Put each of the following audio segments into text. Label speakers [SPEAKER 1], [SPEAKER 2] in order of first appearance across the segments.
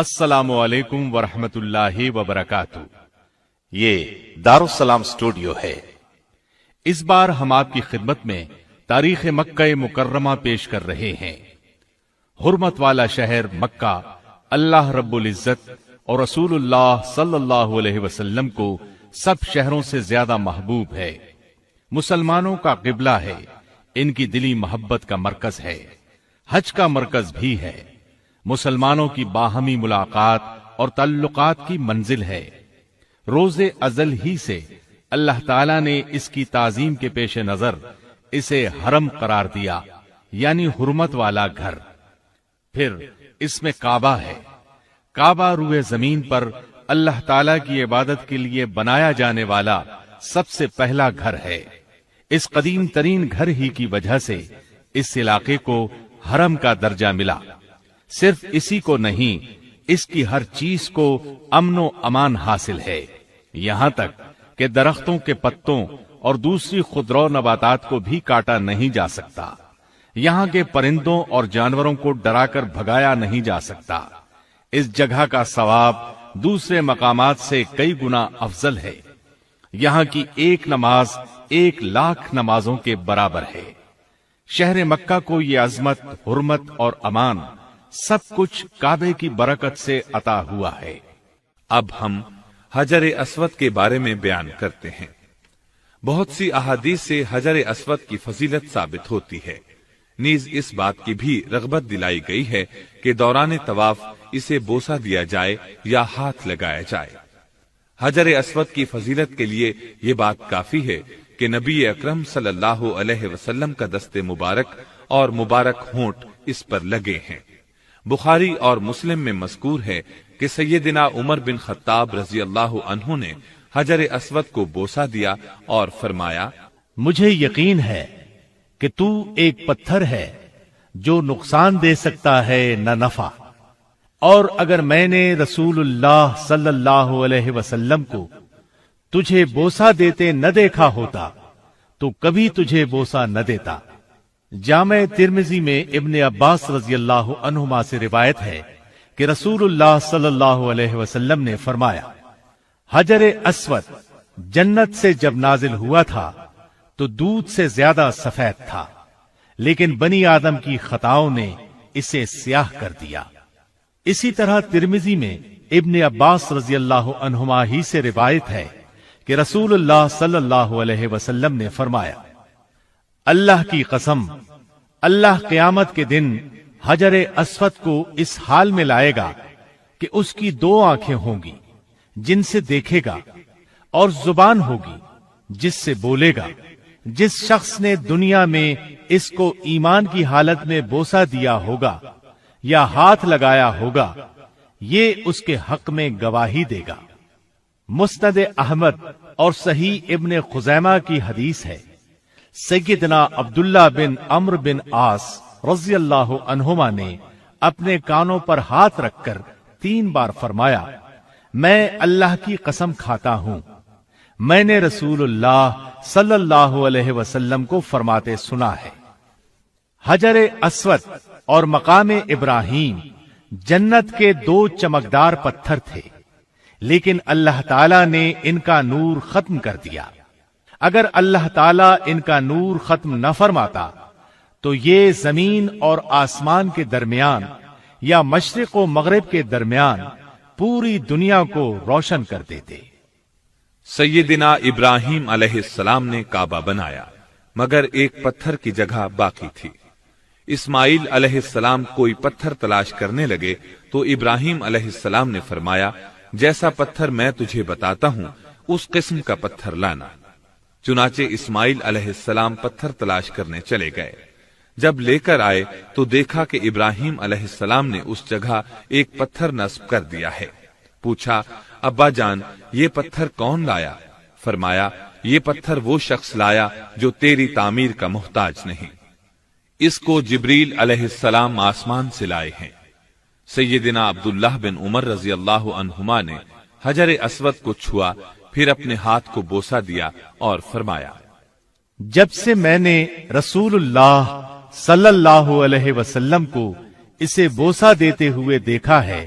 [SPEAKER 1] السلام علیکم ورحمۃ اللہ وبرکاتہ۔ یہ دارالسلام اسٹوڈیو ہے۔ اس بار ہم آپ کی خدمت میں تاریخ مکہ مکرمہ پیش کر رہے ہیں۔ حرمت والا شہر مکہ اللہ رب العزت اور رسول اللہ صلی اللہ علیہ وسلم کو سب شہروں سے زیادہ محبوب ہے۔ مسلمانوں کا قبلہ ہے، ان کی دلی محبت کا مرکز ہے، حج کا مرکز بھی ہے، مسلمانوں کی باہمی ملاقات اور تعلقات کی منزل ہے۔ روز ازل ہی سے اللہ تعالیٰ نے اس کی تعظیم کے پیش نظر اسے حرم قرار دیا، یعنی حرمت والا گھر۔ پھر اس میں کعبہ ہے۔ کعبہ روئے زمین پر اللہ تعالیٰ کی عبادت کے لیے بنایا جانے والا سب سے پہلا گھر ہے۔ اس قدیم ترین گھر ہی کی وجہ سے اس علاقے کو حرم کا درجہ ملا۔ صرف اسی کو نہیں، اس کی ہر چیز کو امن و امان حاصل ہے، یہاں تک کہ درختوں کے پتوں اور دوسری خضرو نباتات کو بھی کاٹا نہیں جا سکتا۔ یہاں کے پرندوں اور جانوروں کو ڈرا کر بھگایا نہیں جا سکتا۔ اس جگہ کا ثواب دوسرے مقامات سے کئی گنا افضل ہے۔ یہاں کی ایک نماز 1,00,000 نمازوں کے برابر ہے۔ شہر مکہ کو یہ عظمت، حرمت اور امان سب کچھ کعبے کی برکت سے عطا ہوا ہے۔
[SPEAKER 2] اب ہم حجر اسود کے بارے میں بیان کرتے ہیں۔ بہت سی احادیث سے حجر اسود کی فضیلت ثابت ہوتی ہے، نیز اس بات کی بھی رغبت دلائی گئی ہے کہ دوران طواف اسے بوسہ دیا جائے یا ہاتھ لگایا جائے۔ حجر اسود کی فضیلت کے لیے یہ بات کافی ہے کہ نبی اکرم صلی اللہ علیہ وسلم کا دست مبارک اور مبارک ہونٹ اس پر لگے ہیں۔ بخاری اور مسلم میں مذکور ہے کہ سیدنا عمر بن خطاب رضی اللہ عنہ نے حجر اسود کو بوسہ دیا اور فرمایا،
[SPEAKER 1] مجھے یقین ہے کہ تو ایک پتھر ہے جو نقصان دے سکتا ہے نہ نفع، اور اگر میں نے رسول اللہ صلی اللہ علیہ وسلم کو تجھے بوسہ دیتے نہ دیکھا ہوتا تو کبھی تجھے بوسہ نہ دیتا۔ جامع ترمذی میں ابن عباس رضی اللہ عنہما سے روایت ہے کہ رسول اللہ صلی اللہ علیہ وسلم نے فرمایا، حجر اسود جنت سے جب نازل ہوا تھا تو دودھ سے زیادہ سفید تھا، لیکن بنی آدم کی خطاؤں نے اسے سیاہ کر دیا۔ اسی طرح ترمذی میں ابن عباس رضی اللہ عنہما ہی سے روایت ہے کہ رسول اللہ صلی اللہ علیہ وسلم نے فرمایا، اللہ کی قسم، اللہ قیامت کے دن حجر اسود کو اس حال میں لائے گا کہ اس کی 2 آنکھیں ہوں گی جن سے دیکھے گا، اور زبان ہوگی جس سے بولے گا۔ جس شخص نے دنیا میں اس کو ایمان کی حالت میں بوسہ دیا ہوگا یا ہاتھ لگایا ہوگا، یہ اس کے حق میں گواہی دے گا۔ مسند احمد اور صحیح ابن خزیمہ کی حدیث ہے، سیدنا عبداللہ بن عمرو بن عاص رضی اللہ عنہما نے اپنے کانوں پر ہاتھ رکھ کر 3 بار فرمایا، میں اللہ کی قسم کھاتا ہوں، میں نے رسول اللہ صلی اللہ علیہ وسلم کو فرماتے سنا ہے۔ حجر اسود اور مقام ابراہیم جنت کے 2 چمکدار پتھر تھے، لیکن اللہ تعالیٰ نے ان کا نور ختم کر دیا۔ اگر اللہ تعالیٰ ان کا نور ختم نہ فرماتا تو یہ زمین اور آسمان کے درمیان یا مشرق و مغرب کے درمیان پوری دنیا کو روشن کر دیتے۔
[SPEAKER 2] سیدنا ابراہیم علیہ السلام نے کعبہ بنایا، مگر ایک پتھر کی جگہ باقی تھی۔ اسماعیل علیہ السلام کوئی پتھر تلاش کرنے لگے تو ابراہیم علیہ السلام نے فرمایا، جیسا پتھر میں تجھے بتاتا ہوں اس قسم کا پتھر لانا۔ چنانچہ اسماعیل علیہ السلام پتھر تلاش کرنے چلے گئے۔ جب لے کر آئے تو دیکھا کہ ابراہیم علیہ السلام نے اس جگہ ایک پتھر نصب کر دیا ہے۔ پوچھا، ابا جان یہ پتھر کون لایا؟ فرمایا، یہ پتھر وہ شخص لایا جو تیری تعمیر کا محتاج نہیں، اس کو جبریل علیہ السلام آسمان سے لائے ہیں۔ سیدنا عبداللہ بن عمر رضی اللہ عنہما نے حجر اسود کو چھوا، پھر اپنے ہاتھ کو بوسہ دیا اور فرمایا،
[SPEAKER 1] جب سے میں نے رسول اللہ صلی اللہ علیہ وسلم کو اسے بوسہ دیتے ہوئے دیکھا ہے،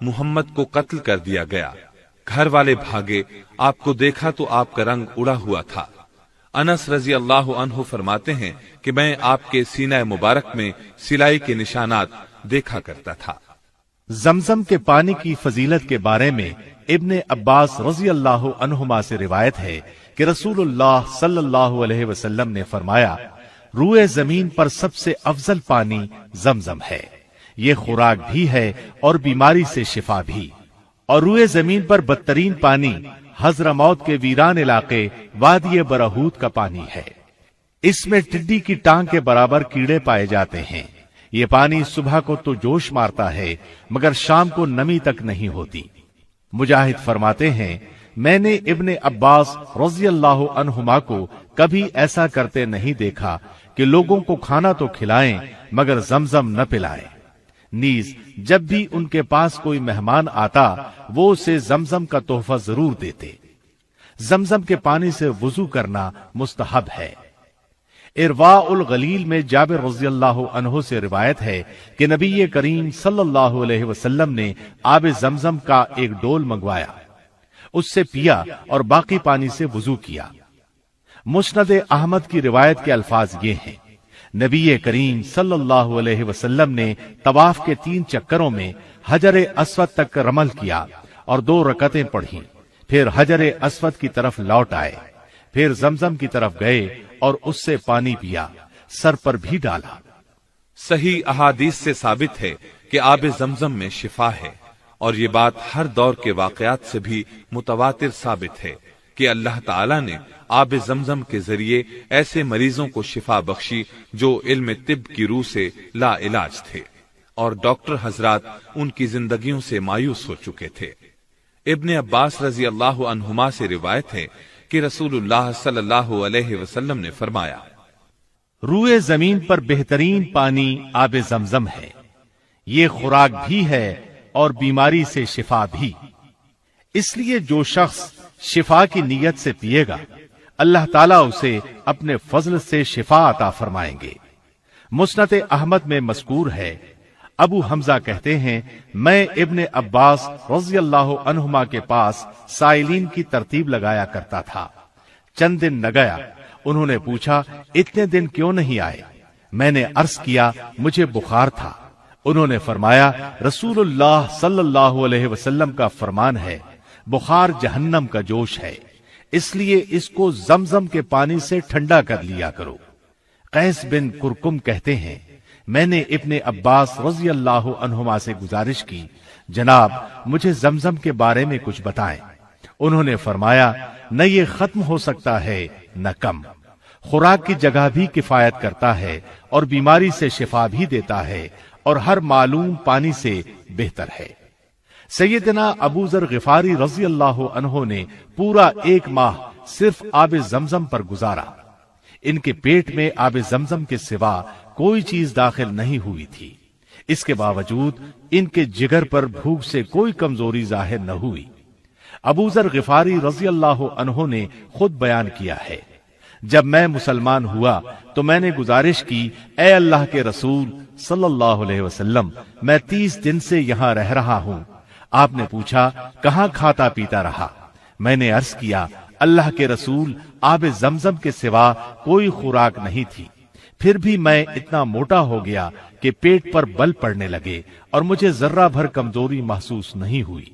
[SPEAKER 2] محمد کو قتل کر دیا گیا۔ گھر والے بھاگے، آپ کو دیکھا تو آپ کا رنگ اڑا ہوا تھا۔ انس رضی اللہ عنہ فرماتے ہیں کہ میں آپ کے سینہ مبارک میں سلائی کے نشانات دیکھا کرتا تھا۔
[SPEAKER 1] زمزم کے پانی کی فضیلت کے بارے میں ابن عباس رضی اللہ عنہما سے روایت ہے کہ رسول اللہ صلی اللہ علیہ وسلم نے فرمایا، روئے زمین پر سب سے افضل پانی زمزم ہے، یہ خوراک بھی ہے اور بیماری سے شفا بھی۔ اور روئے زمین پر بدترین پانی حضرموت کے ویران علاقے وادی برہوت کا پانی ہے، اس میں ٹڈی کی ٹانگ کے برابر کیڑے پائے جاتے ہیں۔ یہ پانی صبح کو تو جوش مارتا ہے مگر شام کو نمی تک نہیں ہوتی۔ مجاہد فرماتے ہیں، میں نے ابن عباس رضی اللہ عنہما کو کبھی ایسا کرتے نہیں دیکھا کہ لوگوں کو کھانا تو کھلائیں مگر زمزم نہ پلائیں۔ نیز جب بھی ان کے پاس کوئی مہمان آتا وہ اسے زمزم کا تحفہ ضرور دیتے۔ زمزم کے پانی سے وضو کرنا مستحب ہے۔ ارواء الغلیل میں جابر رضی اللہ عنہ سے روایت ہے کہ نبی کریم صلی اللہ علیہ وسلم نے آب زمزم کا ایک ڈول منگوایا، اس سے پیا اور باقی پانی سے وضو کیا۔ مسند احمد کی روایت کے الفاظ یہ ہیں، نبی کریم صلی اللہ علیہ وسلم نے طواف کے 3 چکروں میں حجر اسود تک رمل کیا اور 2 رکعتیں پڑھیں، پھر حجر اسود کی طرف لوٹ آئے، پھر زمزم کی طرف گئے اور اس سے پانی پیا، سر پر بھی ڈالا۔
[SPEAKER 2] صحیح احادیث سے ثابت ہے کہ آب زمزم میں شفا ہے، اور یہ بات ہر دور کے واقعات سے بھی متواتر ثابت ہے کہ اللہ تعالی نے آب زمزم کے ذریعے ایسے مریضوں کو شفا بخشی جو علم طب کی روح سے لا علاج تھے، اور ڈاکٹر حضرات ان کی زندگیوں سے مایوس ہو چکے تھے۔ ابن عباس رضی اللہ عنہما سے روایت ہے کہ رسول اللہ صلی اللہ علیہ وسلم نے فرمایا،
[SPEAKER 1] روئے زمین پر بہترین پانی آب زمزم ہے، یہ خوراک بھی ہے اور بیماری سے شفا بھی۔ اس لیے جو شخص شفا کی نیت سے پیے گا اللہ تعالیٰ اسے اپنے فضل سے شفا عطا فرمائیں گے۔ مسند احمد میں مذکور ہے، ابو حمزہ کہتے ہیں، میں ابن عباس رضی اللہ عنہما کے پاس سائلین کی ترتیب لگایا کرتا تھا۔ چند دن نہ گیا، انہوں نے پوچھا، اتنے دن کیوں نہیں آئے؟ میں نے عرض کیا، مجھے بخار تھا۔ انہوں نے فرمایا، رسول اللہ صلی اللہ علیہ وسلم کا فرمان ہے، بخار جہنم کا جوش ہے، اس لیے اس کو زمزم کے پانی سے ٹھنڈا کر لیا کرو۔ قیس بن کرکم کہتے ہیں، میں نے ابن عباس رضی اللہ عنہما سے گزارش کی، جناب مجھے زمزم کے بارے میں کچھ بتائیں۔ انہوں نے فرمایا، نہ یہ ختم ہو سکتا ہے نہ کم، خوراک کی جگہ بھی کفایت کرتا ہے اور بیماری سے شفا بھی دیتا ہے اور ہر معلوم پانی سے بہتر ہے۔ سیدنا ابو ذر غفاری رضی اللہ عنہ نے پورا 1 ماہ صرف آب زمزم پر گزارا۔ ان کے پیٹ میں آب زمزم کے سوا کوئی چیز داخل نہیں ہوئی تھی، اس کے باوجود ان کے جگر پر بھوک سے کوئی کمزوری ظاہر نہ ہوئی۔ ابو ذر غفاری رضی اللہ عنہ نے خود بیان کیا ہے، جب میں مسلمان ہوا تو میں نے گزارش کی، اے اللہ کے رسول صلی اللہ علیہ وسلم، میں 30 دن سے یہاں رہ رہا ہوں۔ آپ نے پوچھا، کہاں کھاتا پیتا رہا؟ میں نے عرض کیا، اللہ کے رسول، آب زمزم کے سوا کوئی خوراک نہیں تھی۔ پھر بھی میں اتنا موٹا ہو گیا کہ پیٹ پر بل پڑنے لگے اور مجھے ذرہ بھر کمزوری محسوس نہیں ہوئی۔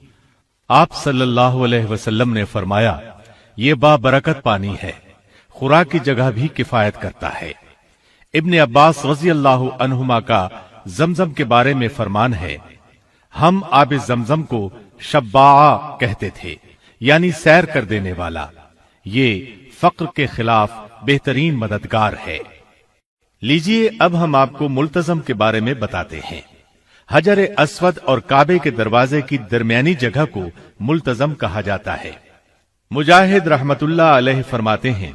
[SPEAKER 1] آپ صلی اللہ علیہ وسلم نے فرمایا، یہ بابرکت پانی ہے، خوراک کی جگہ بھی کفایت کرتا ہے۔ ابن عباس رضی اللہ عنہما کا زمزم کے بارے میں فرمان ہے، ہم آب زمزم کو شباع کہتے تھے، یعنی سیر کر دینے والا۔ یہ فقر کے خلاف بہترین مددگار ہے۔ لیجئے اب ہم آپ کو ملتزم کے بارے میں بتاتے ہیں۔ حجر اسود اور کعبے کے دروازے کی درمیانی جگہ کو ملتزم کہا جاتا ہے۔ مجاہد رحمت اللہ علیہ فرماتے ہیں،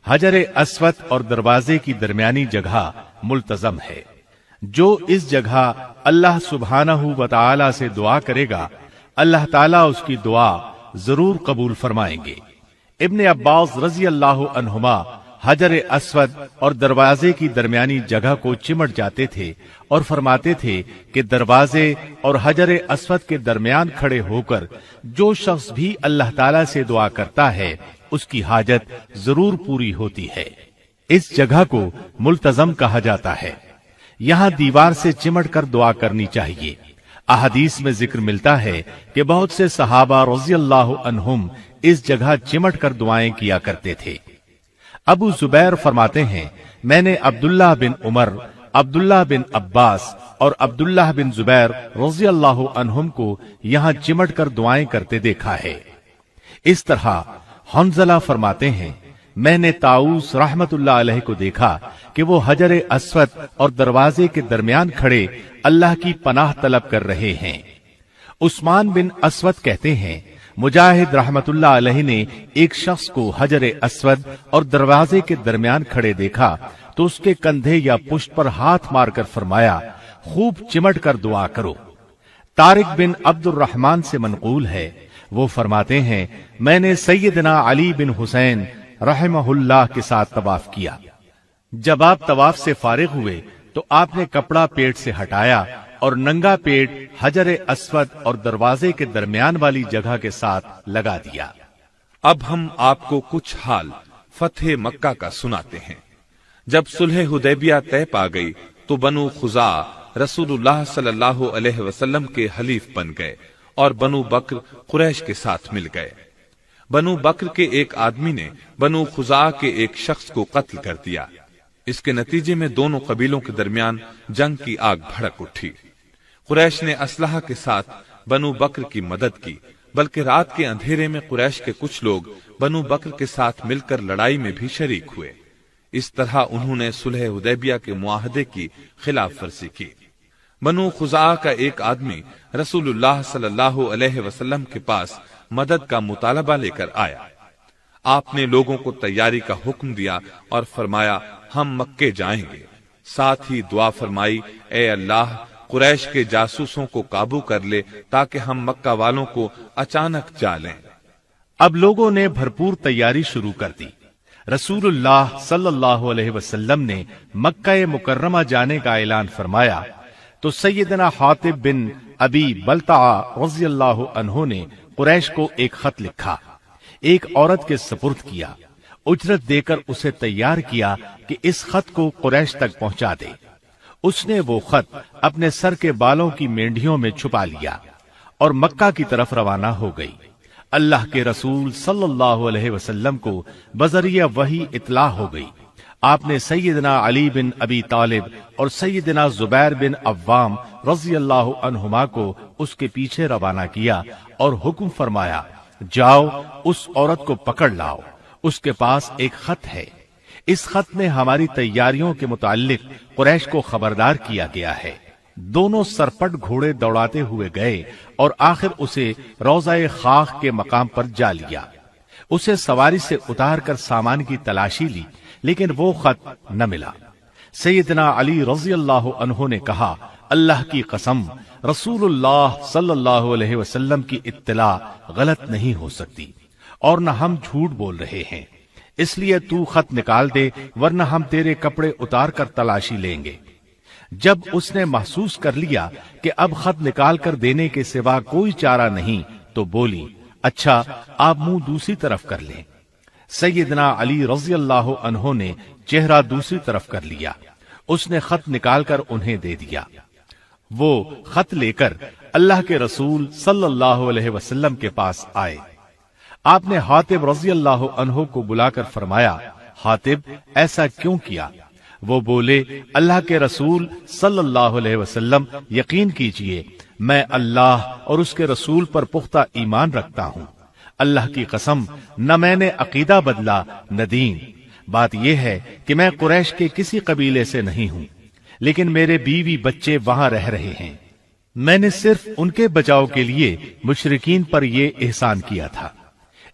[SPEAKER 1] حجر اسود اور دروازے کی درمیانی جگہ ملتزم ہے۔ جو اس جگہ اللہ سبحانہ و تعالی سے دعا کرے گا اللہ تعالیٰ اس کی دعا ضرور قبول فرمائیں گے۔ ابن عباس رضی اللہ عنہما حجر اسود اور دروازے کی درمیانی جگہ کو چمٹ جاتے تھے اور فرماتے تھے کہ دروازے اور حجر اسود کے درمیان کھڑے ہو کر جو شخص بھی اللہ تعالی سے دعا کرتا ہے اس کی حاجت ضرور پوری ہوتی ہے۔ اس جگہ کو ملتزم کہا جاتا ہے۔ یہاں دیوار سے چمٹ کر دعا کرنی چاہیے۔ احادیث میں ذکر ملتا ہے کہ بہت سے صحابہ رضی اللہ عنہم اس جگہ چمٹ کر دعائیں کیا کرتے تھے۔ ابو زبیر فرماتے ہیں، میں نے عبداللہ بن عمر، عبداللہ بن عباس اور عبداللہ بن زبیر رضی اللہ عنہم کو یہاں چمٹ کر دعائیں کرتے دیکھا ہے۔ اس طرح حنظلہ فرماتے ہیں، میں نے طاؤس رحمت اللہ علیہ کو دیکھا کہ وہ حجر اسود اور دروازے کے درمیان کھڑے اللہ کی پناہ طلب کر رہے ہیں۔ عثمان بن اسود کہتے ہیں، مجاہد رحمت اللہ علیہ نے ایک شخص کو حجر اسود اور دروازے کے درمیان کھڑے دیکھا تو اس کے کندھے یا پشت پر ہاتھ مار کر فرمایا، خوب چمٹ کر دعا کرو۔ طارق بن عبد الرحمن سے منقول ہے، وہ فرماتے ہیں، میں نے سیدنا علی بن حسین رحمہ اللہ کے ساتھ طواف کیا۔ جب آپ طواف سے فارغ ہوئے تو آپ نے کپڑا پیٹ سے ہٹایا اور ننگا پیٹ حجر اسود اور دروازے کے درمیان والی جگہ کے ساتھ لگا دیا۔
[SPEAKER 2] اب ہم آپ کو کچھ حال فتح مکہ کا سناتے ہیں۔ جب صلح حدیبیہ طے پا گئی تو بنو خزاع رسول اللہ صلی اللہ علیہ وسلم کے حلیف بن گئے اور بنو بکر قریش کے ساتھ مل گئے۔ بنو بکر کے ایک آدمی نے بنو خزاع کے ایک شخص کو قتل کر دیا۔ اس کے نتیجے میں دونوں قبیلوں کے درمیان جنگ کی آگ بھڑک اٹھی۔ قریش نے اسلحہ کے ساتھ بنو بکر کی مدد کی، بلکہ رات کے اندھیرے میں قریش کے کچھ لوگ بنو بکر کے ساتھ مل کر لڑائی میں بھی شریک ہوئے۔ اس طرح انہوں نے صلح حدیبیہ کے معاہدے کی خلاف ورزی کی۔ بنو خزاع کا ایک آدمی رسول اللہ صلی اللہ علیہ وسلم کے پاس مدد کا مطالبہ لے کر آیا۔ آپ نے لوگوں کو تیاری کا حکم دیا اور فرمایا، ہم مکے جائیں گے۔ ساتھ ہی دعا فرمائی، اے اللہ قریش کے جاسوسوں کو قابو کر لے تاکہ ہم مکہ والوں کو اچانک جا لیں۔
[SPEAKER 1] اب لوگوں نے بھرپور تیاری شروع کر دی۔ رسول اللہ صلی اللہ علیہ وسلم نے مکہ مکرمہ جانے کا اعلان فرمایا تو سیدنا حاطب بن ابی بلتعہ رضی اللہ عنہ نے قریش کو ایک خط لکھا، ایک عورت کے سپرد کیا، اجرت دے کر اسے تیار کیا کہ اس خط کو قریش تک پہنچا دے۔ اس نے وہ خط اپنے سر کے بالوں کی مینڈیوں میں چھپا لیا اور مکہ کی طرف روانہ ہو گئی۔ اللہ کے رسول صلی اللہ علیہ وسلم کو بذریعہ وحی اطلاع ہو گئی۔ آپ نے سیدنا علی بن ابی طالب اور سیدنا زبیر بن عوام رضی اللہ عنہما کو اس کے پیچھے روانہ کیا اور حکم فرمایا، جاؤ اس عورت کو پکڑ لاؤ، اس کے پاس ایک خط ہے۔ اس خط میں ہماری تیاریوں کے متعلق قریش کو خبردار کیا گیا ہے۔ دونوں سرپٹ گھوڑے دوڑاتے ہوئے گئے اور آخر اسے روضہ خاک کے مقام پر جا لیا۔ اسے سواری سے اتار کر سامان کی تلاشی لی، لیکن وہ خط نہ ملا۔ سیدنا علی رضی اللہ عنہ نے کہا، اللہ کی قسم، رسول اللہ صلی اللہ علیہ وسلم کی اطلاع غلط نہیں ہو سکتی اور نہ ہم جھوٹ بول رہے ہیں، اس لیے تو خط نکال دے ورنہ ہم تیرے کپڑے اتار کر تلاشی لیں گے۔ جب اس نے محسوس کر لیا کہ اب خط نکال کر دینے کے سوا کوئی چارہ نہیں تو بولی، اچھا آپ منہ دوسری طرف کر لیں۔ سیدنا علی رضی اللہ عنہ نے چہرہ دوسری طرف کر لیا۔ اس نے خط نکال کر انہیں دے دیا۔ وہ خط لے کر اللہ کے رسول صلی اللہ علیہ وسلم کے پاس آئے۔ آپ نے حاطب رضی اللہ عنہ کو بلا کر فرمایا، حاطب ایسا کیوں کیا؟ وہ بولے، اللہ کے رسول صلی اللہ علیہ وسلم، یقین کیجئے میں اللہ اور اس کے رسول پر پختہ ایمان رکھتا ہوں۔ اللہ کی قسم، نہ میں نے عقیدہ بدلا نہ دین۔ بات یہ ہے کہ میں قریش کے کسی قبیلے سے نہیں ہوں، لیکن میرے بیوی بچے وہاں رہ رہے ہیں۔ میں نے صرف ان کے بچاؤ کے لیے مشرکین پر یہ احسان کیا تھا۔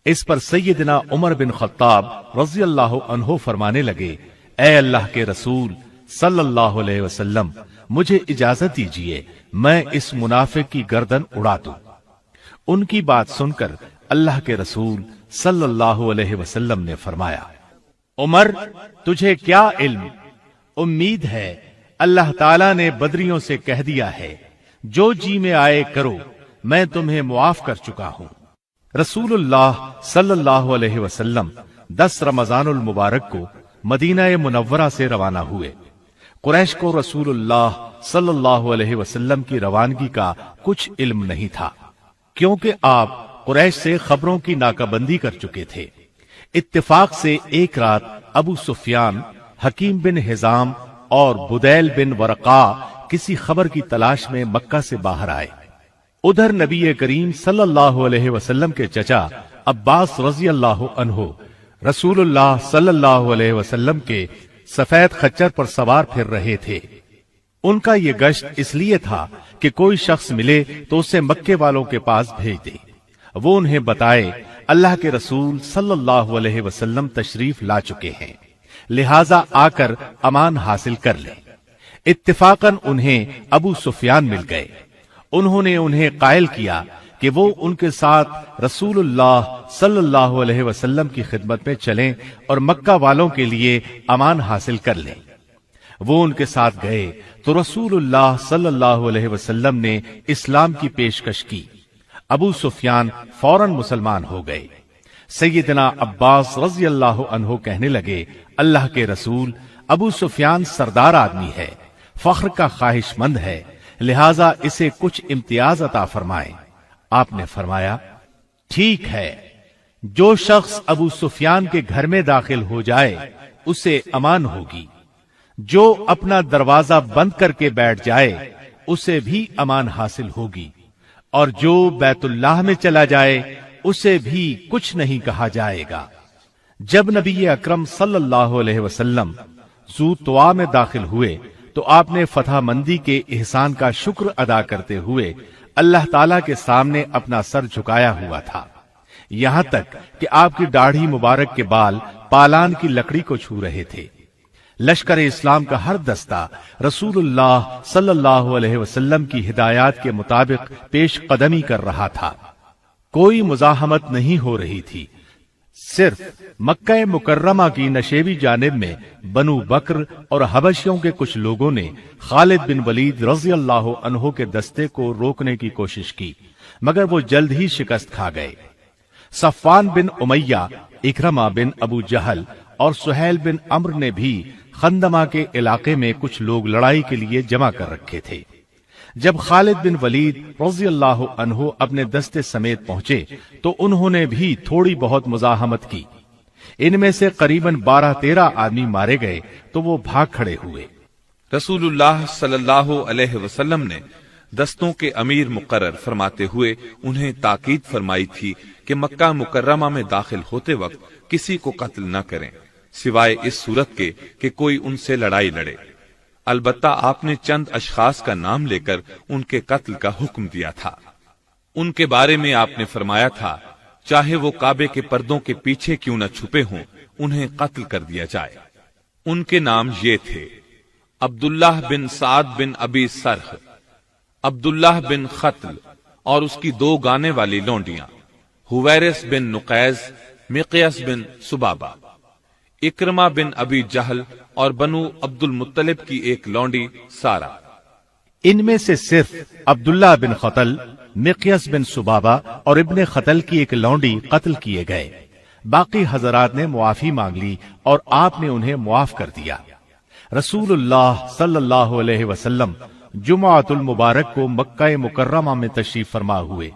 [SPEAKER 1] اس پر سیدنا عمر بن خطاب رضی اللہ عنہ فرمانے لگے، اے اللہ کے رسول صلی اللہ علیہ وسلم، مجھے اجازت دیجیے میں اس منافق کی گردن اڑا دوں۔ ان کی بات سن کر اللہ کے رسول صلی اللہ علیہ وسلم نے فرمایا، عمر تجھے کیا علم، امید ہے اللہ تعالیٰ نے بدریوں سے کہہ دیا ہے جو جی میں آئے کرو، میں تمہیں معاف کر چکا ہوں۔ رسول اللہ صلی اللہ علیہ وسلم 10 رمضان المبارک کو مدینہ منورہ سے روانہ ہوئے۔ قریش کو رسول اللہ صلی اللہ علیہ وسلم کی روانگی کا کچھ علم نہیں تھا، کیونکہ آپ قریش سے خبروں کی ناکہ بندی کر چکے تھے۔ اتفاق سے ایک رات ابو سفیان، حکیم بن حزام اور بدیل بن ورقا کسی خبر کی تلاش میں مکہ سے باہر آئے۔ ادھر نبی کریم صلی اللہ علیہ وسلم کے چچا عباس رضی اللہ عنہ رسول اللہ صلی اللہ علیہ وسلم کے سفید خچر پر سوار پھر رہے تھے۔ ان کا یہ گشت اس لیے تھا کہ کوئی شخص ملے تو اسے مکے والوں کے پاس بھیج دے، وہ انہیں بتائے اللہ کے رسول صلی اللہ علیہ وسلم تشریف لا چکے ہیں، لہذا آ کر امان حاصل کر لیں۔ اتفاقاً انہیں ابو سفیان مل گئے۔ انہوں نے انہیں قائل کیا کہ وہ ان کے ساتھ رسول اللہ صلی اللہ علیہ وسلم کی خدمت میں چلیں اور مکہ والوں کے لیے امان حاصل کر لیں۔ وہ ان کے ساتھ گئے تو رسول اللہ صلی اللہ علیہ وسلم نے اسلام کی پیشکش کی۔ ابو سفیان فوراً مسلمان ہو گئے۔ سیدنا عباس رضی اللہ عنہ کہنے لگے، اللہ کے رسول، ابو سفیان سردار آدمی ہے، فخر کا خواہش مند ہے، لہذا اسے کچھ امتیاز عطا فرمائیں۔ آپ نے فرمایا، ٹھیک ہے، جو شخص ابو سفیان کے گھر میں داخل ہو جائے اسے امان ہوگی، جو اپنا دروازہ بند کر کے بیٹھ جائے اسے بھی امان حاصل ہوگی، اور جو بیت اللہ میں چلا جائے اسے بھی کچھ نہیں کہا جائے گا۔ جب نبی اکرم صلی اللہ علیہ وسلم ذو طوا میں داخل ہوئے تو آپ نے فتح مندی کے احسان کا شکر ادا کرتے ہوئے اللہ تعالیٰ کے سامنے اپنا سر جھکایا ہوا تھا، یہاں تک کہ آپ کی داڑھی مبارک کے بال پالان کی لکڑی کو چھو رہے تھے۔ لشکر اسلام کا ہر دستہ رسول اللہ صلی اللہ علیہ وسلم کی ہدایات کے مطابق پیش قدمی کر رہا تھا۔ کوئی مزاحمت نہیں ہو رہی تھی، صرف مکہ مکرمہ کی نشیبی جانب میں بنو بکر اور حبشیوں کے کچھ لوگوں نے خالد بن ولید رضی اللہ عنہ کے دستے کو روکنے کی کوشش کی، مگر وہ جلد ہی شکست کھا گئے۔ صفوان بن امیہ، اکرمہ بن ابو جہل اور سہیل بن عمرو نے بھی خندمہ کے علاقے میں کچھ لوگ لڑائی کے لیے جمع کر رکھے تھے۔ جب خالد بن ولید رضی اللہ عنہ اپنے دستے سمیت پہنچے تو انہوں نے بھی تھوڑی بہت مزاحمت کی۔ ان میں سے قریباً 12-13 آدمی مارے گئے تو وہ بھاگ کھڑے ہوئے۔
[SPEAKER 2] رسول اللہ صلی اللہ علیہ وسلم نے دستوں کے امیر مقرر فرماتے ہوئے انہیں تاکید فرمائی تھی کہ مکہ مکرمہ میں داخل ہوتے وقت کسی کو قتل نہ کریں سوائے اس صورت کے کہ کوئی ان سے لڑائی لڑے۔ البتہ آپ نے چند اشخاص کا نام لے کر ان کے قتل کا حکم دیا تھا۔ ان کے بارے میں آپ نے فرمایا تھا، چاہے وہ کعبے کے پردوں کے پیچھے کیوں نہ چھپے ہوں، انہیں قتل کر دیا جائے۔ ان کے نام یہ تھے: عبداللہ بن سعد بن ابی سرح، عبداللہ بن قتل اور اس کی 2 گانے والی لونڈیاں، حویرث بن نقیز، مقیاس بن سبابہ، اکرمہ بن ابی جہل اور بنو عبد المطلب کی ایک لونڈی سارا۔
[SPEAKER 1] ان میں سے صرف عبداللہ بن قتل، مقیاس بن سبابہ اور ابن قتل کی ایک لونڈی قتل کیے گئے۔ باقی حضرات نے معافی مانگ لی اور آپ نے انہیں معاف کر دیا۔ رسول اللہ صلی اللہ علیہ وسلم جمعۃ المبارک کو مکہ مکرمہ میں تشریف فرما ہوئے،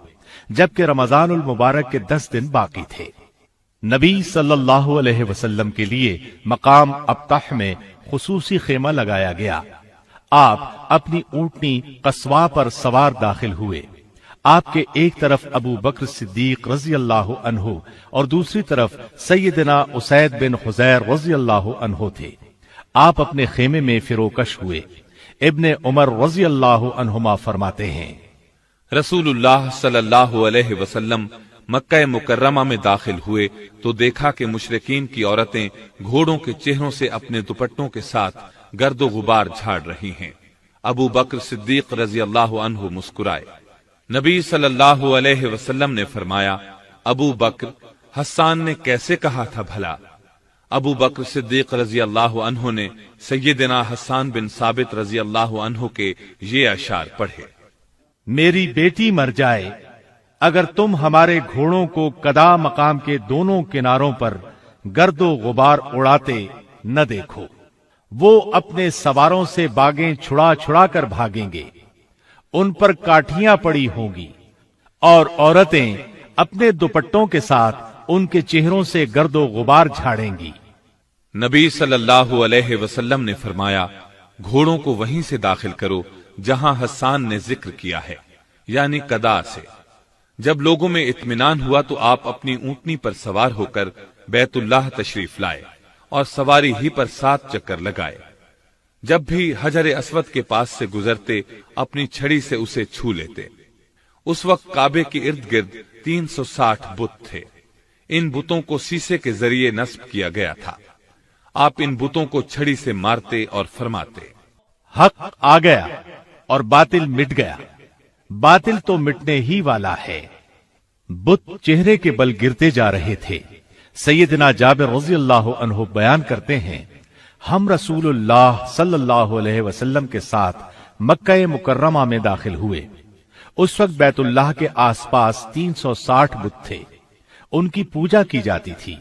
[SPEAKER 1] جبکہ رمضان المبارک کے 10 دن باقی تھے۔ نبی صلی اللہ علیہ وسلم کے لیے مقام ابطح میں خصوصی خیمہ لگایا گیا۔ آپ اپنی اونٹنی قصواء پر سوار داخل ہوئے۔ آپ کے ایک طرف ابو بکر صدیق رضی اللہ عنہ اور دوسری طرف سیدنا اسید بن حضیر رضی اللہ عنہ تھے۔ آپ اپنے خیمے میں فروکش ہوئے۔ ابن عمر رضی اللہ عنہما فرماتے ہیں،
[SPEAKER 2] رسول اللہ صلی اللہ علیہ وسلم مکہ مکرمہ میں داخل ہوئے تو دیکھا کہ مشرکین کی عورتیں گھوڑوں کے چہروں سے اپنے دوپٹوں کے ساتھ گرد و غبار جھاڑ رہی ہیں۔ ابو بکر صدیق رضی اللہ عنہ مسکرائے۔ نبی صلی اللہ علیہ وسلم نے فرمایا، ابو بکر، حسان نے کیسے کہا تھا بھلا؟ ابو بکر صدیق رضی اللہ عنہ نے سیدنا حسان بن ثابت رضی اللہ عنہ کے یہ اشعار پڑھے:
[SPEAKER 1] میری بیٹی مر جائے اگر تم ہمارے گھوڑوں کو کدا مقام کے دونوں کناروں پر گرد و غبار اڑاتے نہ دیکھو، وہ اپنے سواروں سے باگیں چھڑا چھڑا کر بھاگیں گے، ان پر کاٹھیاں پڑی ہوں گی، اور عورتیں اپنے دوپٹوں کے ساتھ ان کے چہروں سے گرد و غبار جھاڑیں گی۔
[SPEAKER 2] نبی صلی اللہ علیہ وسلم نے فرمایا، گھوڑوں کو وہیں سے داخل کرو جہاں حسان نے ذکر کیا ہے، یعنی کدا سے۔ جب لوگوں میں اطمینان ہوا تو آپ اپنی اونٹنی پر سوار ہو کر بیت اللہ تشریف لائے اور سواری ہی پر 7 چکر لگائے۔ جب بھی حجر اسود کے پاس سے گزرتے اپنی چھڑی سے اسے چھو لیتے۔ اس وقت کعبے کے ارد گرد 360 بت تھے۔ ان بتوں کو سیسے کے ذریعے نصب کیا گیا تھا۔ آپ ان بتوں کو چھڑی سے مارتے اور فرماتے:
[SPEAKER 1] حق آ گیا اور باطل مٹ گیا، باطل تو مٹنے ہی والا ہے۔ بت چہرے کے بل گرتے جا رہے تھے۔ سیدنا جابر رضی اللہ عنہ بیان کرتے ہیں، ہم رسول اللہ صلی اللہ علیہ وسلم کے ساتھ مکہ مکرمہ میں داخل ہوئے۔ اس وقت بیت اللہ کے آس پاس 360 بت تھے، ان کی پوجا کی جاتی تھی۔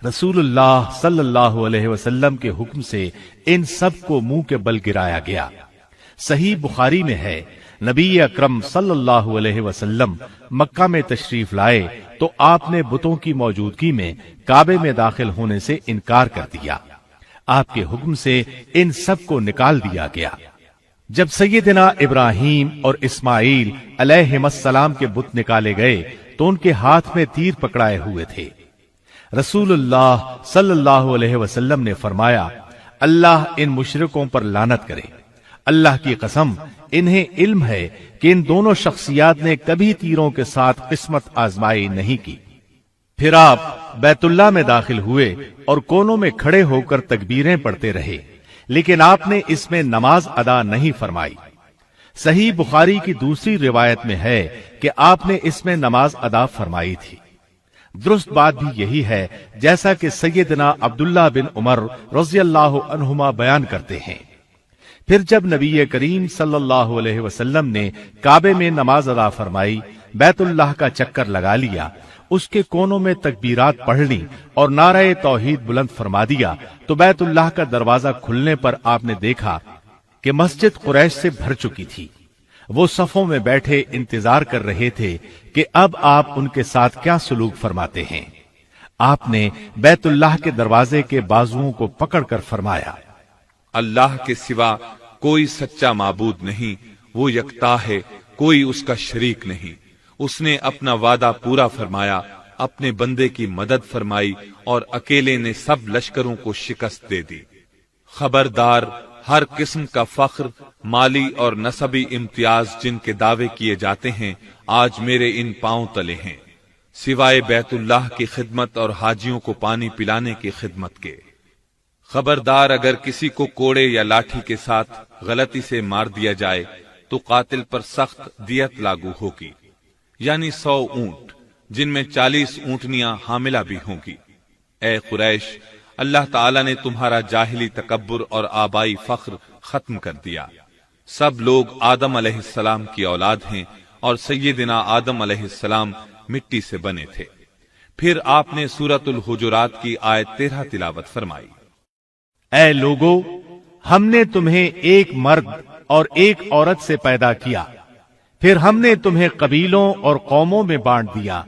[SPEAKER 1] رسول اللہ صلی اللہ علیہ وسلم کے حکم سے ان سب کو منہ کے بل گرایا گیا۔ صحیح بخاری میں ہے، نبی اکرم صلی اللہ علیہ وسلم مکہ میں تشریف لائے تو آپ نے بتوں کی موجودگی میں کعبے میں داخل ہونے سے انکار کر دیا۔ آپ کے حکم سے ان سب کو نکال دیا گیا۔ جب سیدنا ابراہیم اور اسماعیل علیہم السلام کے بت نکالے گئے تو ان کے ہاتھ میں تیر پکڑائے ہوئے تھے۔ رسول اللہ صلی اللہ علیہ وسلم نے فرمایا، اللہ ان مشرکوں پر لعنت کرے۔ اللہ کی قسم، انہیں علم ہے کہ ان دونوں شخصیات نے کبھی تیروں کے ساتھ قسمت آزمائی نہیں کی۔ پھر آپ بیت اللہ میں داخل ہوئے اور کونوں میں کھڑے ہو کر تکبیریں پڑھتے رہے، لیکن آپ نے اس میں نماز ادا نہیں فرمائی۔ صحیح بخاری کی دوسری روایت میں ہے کہ آپ نے اس میں نماز ادا فرمائی تھی۔ درست بات بھی یہی ہے جیسا کہ سیدنا عبداللہ بن عمر رضی اللہ عنہما بیان کرتے ہیں۔ پھر جب نبی کریم صلی اللہ علیہ وسلم نے کعبے میں نماز ادا فرمائی، بیت اللہ کا چکر لگا لیا، اس کے کونوں میں تکبیرات پڑھ لی اور نعرہ توحید بلند فرما دیا تو بیت اللہ کا دروازہ کھلنے پر آپ نے دیکھا کہ مسجد قریش سے بھر چکی تھی۔ وہ صفوں میں بیٹھے انتظار کر رہے تھے کہ اب آپ ان کے ساتھ کیا سلوک فرماتے ہیں۔ آپ نے بیت اللہ کے دروازے کے بازوؤں کو پکڑ کر فرمایا،
[SPEAKER 2] اللہ کے سوا کوئی سچا معبود نہیں، وہ یکتا ہے، کوئی اس کا شریک نہیں۔ اس نے اپنا وعدہ پورا فرمایا، اپنے بندے کی مدد فرمائی اور اکیلے نے سب لشکروں کو شکست دے دی۔ خبردار، ہر قسم کا فخر، مالی اور نسبی امتیاز جن کے دعوے کیے جاتے ہیں آج میرے ان پاؤں تلے ہیں، سوائے بیت اللہ کی خدمت اور حاجیوں کو پانی پلانے کی خدمت کے۔ خبردار، اگر کسی کو کوڑے یا لاٹھی کے ساتھ غلطی سے مار دیا جائے تو قاتل پر سخت دیت لاگو ہوگی، یعنی 100 اونٹ، جن میں 40 اونٹنیاں حاملہ بھی ہوں گی۔ اے قریش، اللہ تعالیٰ نے تمہارا جاہلی تکبر اور آبائی فخر ختم کر دیا۔ سب لوگ آدم علیہ السلام کی اولاد ہیں اور سیدنا آدم علیہ السلام مٹی سے بنے تھے۔ پھر آپ نے سورۃ الحجرات کی آیت 13 تلاوت فرمائی،
[SPEAKER 1] اے لوگو، ہم نے تمہیں ایک مرد اور ایک عورت سے پیدا کیا، پھر ہم نے تمہیں قبیلوں اور قوموں میں بانٹ دیا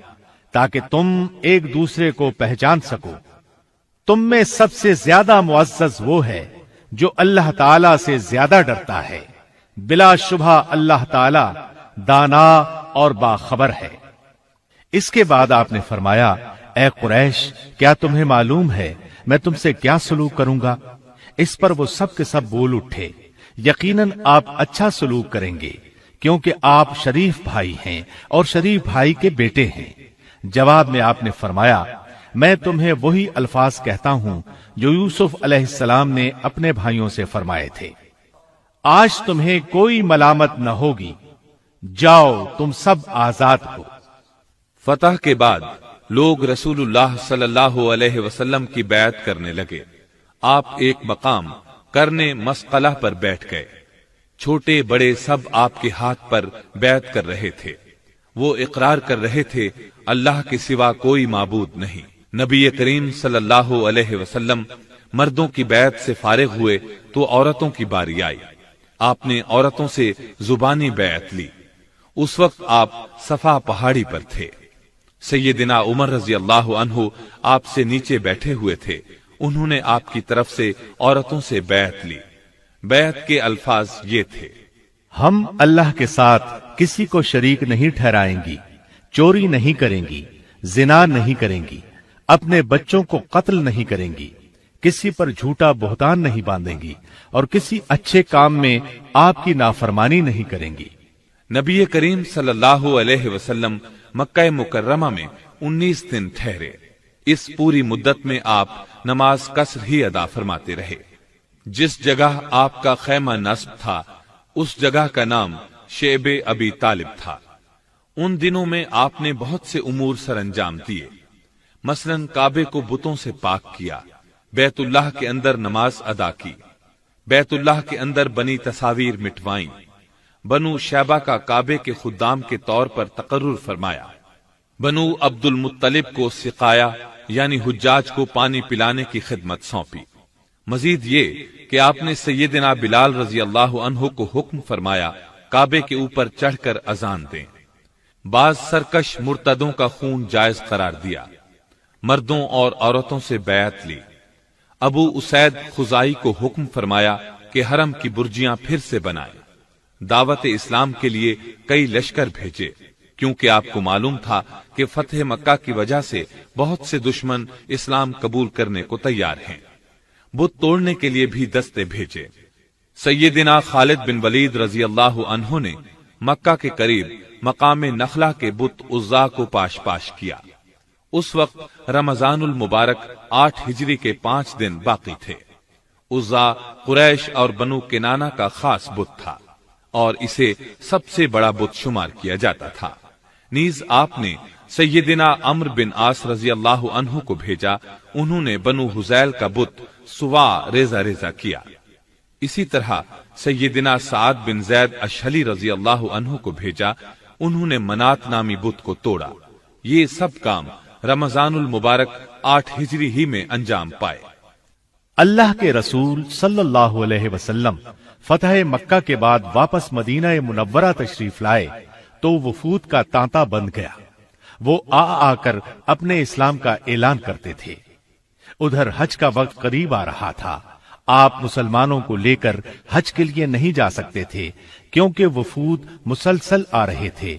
[SPEAKER 1] تاکہ تم ایک دوسرے کو پہچان سکو۔ تم میں سب سے زیادہ معزز وہ ہے جو اللہ تعالی سے زیادہ ڈرتا ہے، بلا شبہ اللہ تعالی دانا اور باخبر ہے۔ اس کے بعد آپ نے فرمایا، اے قریش، کیا تمہیں معلوم ہے میں تم سے کیا سلوک کروں گا؟ اس پر وہ سب کے سب بول اٹھے، یقیناً آپ اچھا سلوک کریں گے کیونکہ آپ شریف بھائی ہیں اور شریف بھائی کے بیٹے ہیں۔ جواب میں آپ نے فرمایا، میں تمہیں وہی الفاظ کہتا ہوں جو یوسف علیہ السلام نے اپنے بھائیوں سے فرمائے تھے، آج تمہیں کوئی ملامت نہ ہوگی، جاؤ تم سب آزاد ہو۔
[SPEAKER 2] فتح کے بعد لوگ رسول اللہ صلی اللہ علیہ وسلم کی بیعت کرنے لگے۔ آپ ایک مقام کرنے مسقلہ پر بیٹھ گئے۔ چھوٹے بڑے سب آپ کے ہاتھ پر بیعت کر رہے تھے۔ وہ اقرار کر رہے تھے اللہ کے سوا کوئی معبود نہیں۔ نبی کریم صلی اللہ علیہ وسلم مردوں کی بیعت سے فارغ ہوئے تو عورتوں کی باری آئی۔ آپ نے عورتوں سے زبانی بیعت لی۔ اس وقت آپ صفا پہاڑی پر تھے۔ سیدنا عمر رضی اللہ عنہ آپ سے نیچے بیٹھے ہوئے تھے۔ انہوں نے آپ کی طرف سے عورتوں سے بیعت لی۔ بیعت کے الفاظ یہ تھے:
[SPEAKER 1] ہم اللہ کے ساتھ کسی کو شریک نہیں ٹھہرائیں گی، چوری نہیں کریں گی، زنا نہیں کریں گی، اپنے بچوں کو قتل نہیں کریں گی، کسی پر جھوٹا بہتان نہیں باندھیں گی، اور کسی اچھے کام میں آپ کی نافرمانی نہیں کریں گی۔
[SPEAKER 2] نبی کریم صلی اللہ علیہ وسلم مکہ مکرمہ میں 19 دن ٹھہرے۔ اس پوری مدت میں آپ نماز قصر ہی ادا فرماتے رہے۔ جس جگہ آپ کا خیمہ نصب تھا اس جگہ کا نام شعب ابی طالب تھا۔ ان دنوں میں آپ نے بہت سے امور سر انجام دیے، مثلا کعبے کو بتوں سے پاک کیا، بیت اللہ کے اندر نماز ادا کی، بیت اللہ کے اندر بنی تصاویر مٹوائیں، بنو شیبہ کا کعبے کے خدام کے طور پر تقرر فرمایا، بنو عبد المطلب کو سقایا یعنی حجاج کو پانی پلانے کی خدمت سونپی۔ مزید یہ کہ آپ نے سیدنا بلال رضی اللہ عنہ کو حکم فرمایا کعبے کے اوپر چڑھ کر اذان دیں۔ بعض سرکش مرتدوں کا خون جائز قرار دیا۔ مردوں اور عورتوں سے بیعت لی۔ ابو اسید خزائی کو حکم فرمایا کہ حرم کی برجیاں پھر سے بنائیں۔ دعوت اسلام کے لیے کئی لشکر بھیجے، کیونکہ آپ کو معلوم تھا کہ فتح مکہ کی وجہ سے بہت سے دشمن اسلام قبول کرنے کو تیار ہیں۔ بت توڑنے کے لیے بھی دستے بھیجے۔ سیدنا خالد بن ولید رضی اللہ عنہ نے مکہ کے قریب مقام نخلا کے بت عزا کو پاش کیا۔ اس وقت رمضان المبارک 8 ہجری کے 5 دن باقی تھے۔ عزا قریش اور بنو کنانہ کا خاص بت تھا اور اسے سب سے بڑا بت شمار کیا جاتا تھا۔ نیز آپ نے سیدنا عمرو بن عاص رضی اللہ عنہ کو بھیجا، انہوں نے بنو حذیل کا بت سوا ریزہ کیا۔ اسی طرح سیدنا سعد بن زید اشہلی رضی اللہ عنہ کو بھیجا، انہوں نے منات نامی بت کو توڑا۔ یہ سب کام رمضان المبارک 8 ہجری ہی میں انجام پائے۔
[SPEAKER 1] اللہ کے رسول صلی اللہ علیہ وسلم فتح مکہ کے بعد واپس مدینہ منورہ تشریف لائے تو وفود کا تانتا بند گیا۔ وہ آ کر اپنے اسلام کا اعلان کرتے تھے۔ ادھر حج کا وقت قریب آ رہا تھا۔ آپ مسلمانوں کو لے کر حج کے لیے نہیں جا سکتے تھے کیونکہ وفود مسلسل آ رہے تھے۔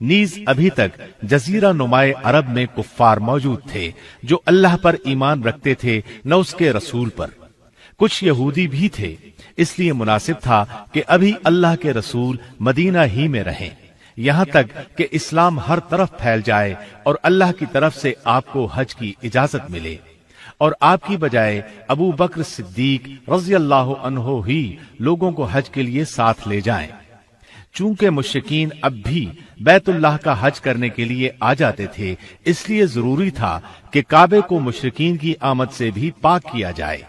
[SPEAKER 1] نیز ابھی تک جزیرہ نمائے عرب میں کفار موجود تھے جو اللہ پر ایمان رکھتے تھے نہ اس کے رسول پر۔ کچھ یہودی بھی تھے، اس لیے مناسب تھا کہ ابھی اللہ کے رسول مدینہ ہی میں رہیں، یہاں تک کہ اسلام ہر طرف پھیل جائے اور اللہ کی طرف سے آپ کو حج کی اجازت ملے، اور آپ کی بجائے ابو بکر صدیق رضی اللہ عنہ ہی لوگوں کو حج کے لیے ساتھ لے جائیں۔ چونکہ مشرکین اب بھی بیت اللہ کا حج کرنے کے لیے آ جاتے تھے، اس لیے ضروری تھا کہ کعبے کو مشرکین کی آمد سے بھی پاک کیا جائے،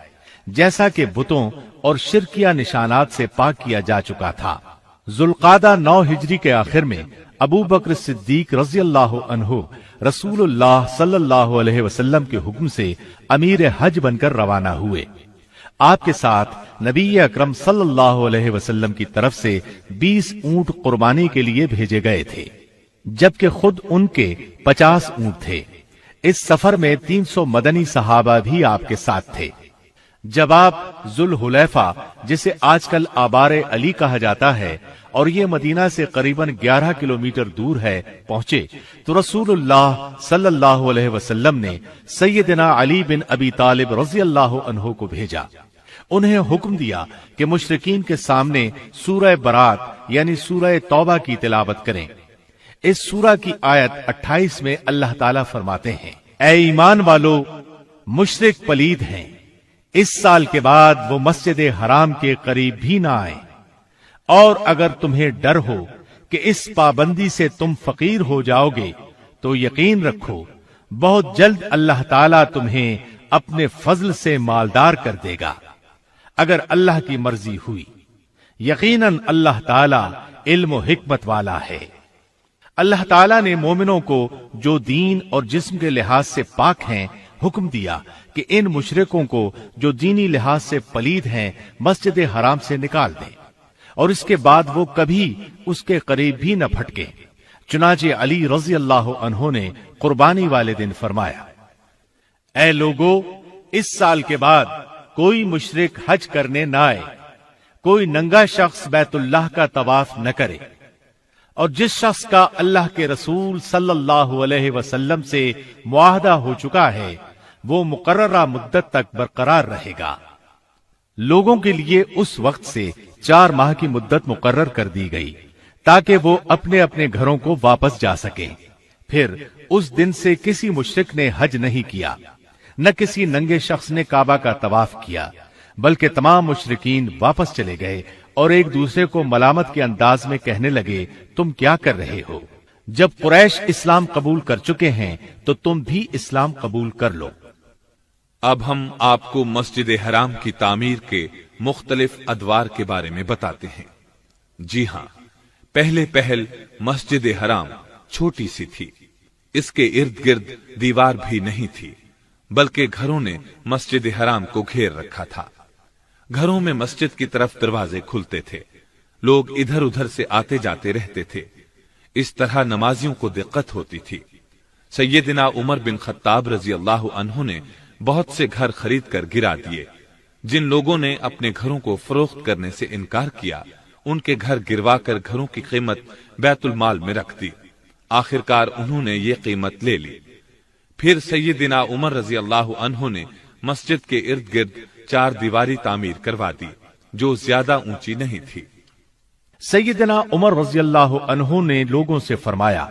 [SPEAKER 1] جیسا کہ بتوں اور شرکیہ نشانات سے پاک کیا جا چکا تھا۔ ذوالقعدہ 9 ہجری کے آخر میں ابو بکر صدیق رضی اللہ عنہ رسول اللہ صلی اللہ علیہ وسلم کے حکم سے امیر حج بن کر روانہ ہوئے۔ آپ کے ساتھ نبی اکرم صلی اللہ علیہ وسلم کی طرف سے 20 اونٹ قربانی کے لیے بھیجے گئے تھے، جبکہ خود ان کے 50 اونٹ تھے۔ اس سفر میں 300 مدنی صحابہ بھی آپ کے ساتھ تھے۔ جب آپ ذوالحلیفہ، جسے آج کل آبار علی کہا جاتا ہے اور یہ مدینہ سے قریباً 11 کلومیٹر دور ہے، پہنچے تو رسول اللہ صلی اللہ علیہ وسلم نے سیدنا علی بن ابی طالب رضی اللہ عنہ کو بھیجا۔ انہیں حکم دیا کہ مشرکین کے سامنے سورہ برات یعنی سورہ توبہ کی تلاوت کریں۔ اس سورہ کی آیت 28 میں اللہ تعالیٰ فرماتے ہیں: اے ایمان والو، مشرک پلید ہیں، اس سال کے بعد وہ مسجد حرام کے قریب بھی نہ آئیں، اور اگر تمہیں ڈر ہو کہ اس پابندی سے تم فقیر ہو جاؤ گے تو یقین رکھو بہت جلد اللہ تعالیٰ تمہیں اپنے فضل سے مالدار کر دے گا اگر اللہ کی مرضی ہوئی. یقیناً اللہ تعالیٰ علم و حکمت والا ہے. اللہ تعالیٰ نے مومنوں کو جو دین اور جسم کے لحاظ سے پاک ہیں حکم دیا کہ ان مشرکوں کو جو دینی لحاظ سے پلید ہیں مسجد حرام سے نکال دیں اور اس کے بعد وہ کبھی اس کے قریب بھی نہ پھٹکیں. چنانچہ علی رضی اللہ عنہ نے قربانی والے دن فرمایا: اے لوگو، اس سال کے بعد کوئی مشرک حج کرنے نہ آئے، کوئی ننگا شخص بیت اللہ کا طواف نہ کرے، اور جس شخص کا اللہ کے رسول صلی اللہ علیہ وسلم سے معاہدہ ہو چکا ہے وہ مقررہ مدت تک برقرار رہے گا. لوگوں کے لیے اس وقت سے 4 ماہ کی مدت مقرر کر دی گئی تاکہ وہ اپنے اپنے گھروں کو واپس جا سکیں. پھر اس دن سے کسی مشرک نے حج نہیں کیا، نہ کسی ننگے شخص نے کعبہ کا طواف کیا، بلکہ تمام مشرکین واپس چلے گئے اور ایک دوسرے کو ملامت کے انداز میں کہنے لگے: تم کیا کر رہے ہو؟ جب قریش اسلام قبول کر چکے ہیں تو تم بھی اسلام قبول کر لو.
[SPEAKER 2] اب ہم آپ کو مسجد حرام کی تعمیر کے مختلف ادوار کے بارے میں بتاتے ہیں. جی ہاں، پہلے پہل مسجد حرام چھوٹی سی تھی. اس کے ارد گرد دیوار بھی نہیں تھی، بلکہ گھروں نے مسجد حرام کو گھیر رکھا تھا. گھروں میں مسجد کی طرف دروازے کھلتے تھے، لوگ ادھر ادھر سے آتے جاتے رہتے تھے. اس طرح نمازیوں کو دقت ہوتی تھی. سیدنا عمر بن خطاب رضی اللہ عنہ نے بہت سے گھر خرید کر گرا دیے. جن لوگوں نے اپنے گھروں کو فروخت کرنے سے انکار کیا ان کے گھر گروا کر گھروں کی قیمت بیت المال میں رکھ دی. آخرکار انہوں نے یہ قیمت لے لی. پھر سیدنا عمر رضی اللہ عنہ نے مسجد کے ارد گرد 4 دیواری تعمیر کروا دی جو زیادہ اونچی نہیں تھی.
[SPEAKER 1] سیدنا عمر رضی اللہ عنہ نے لوگوں سے فرمایا: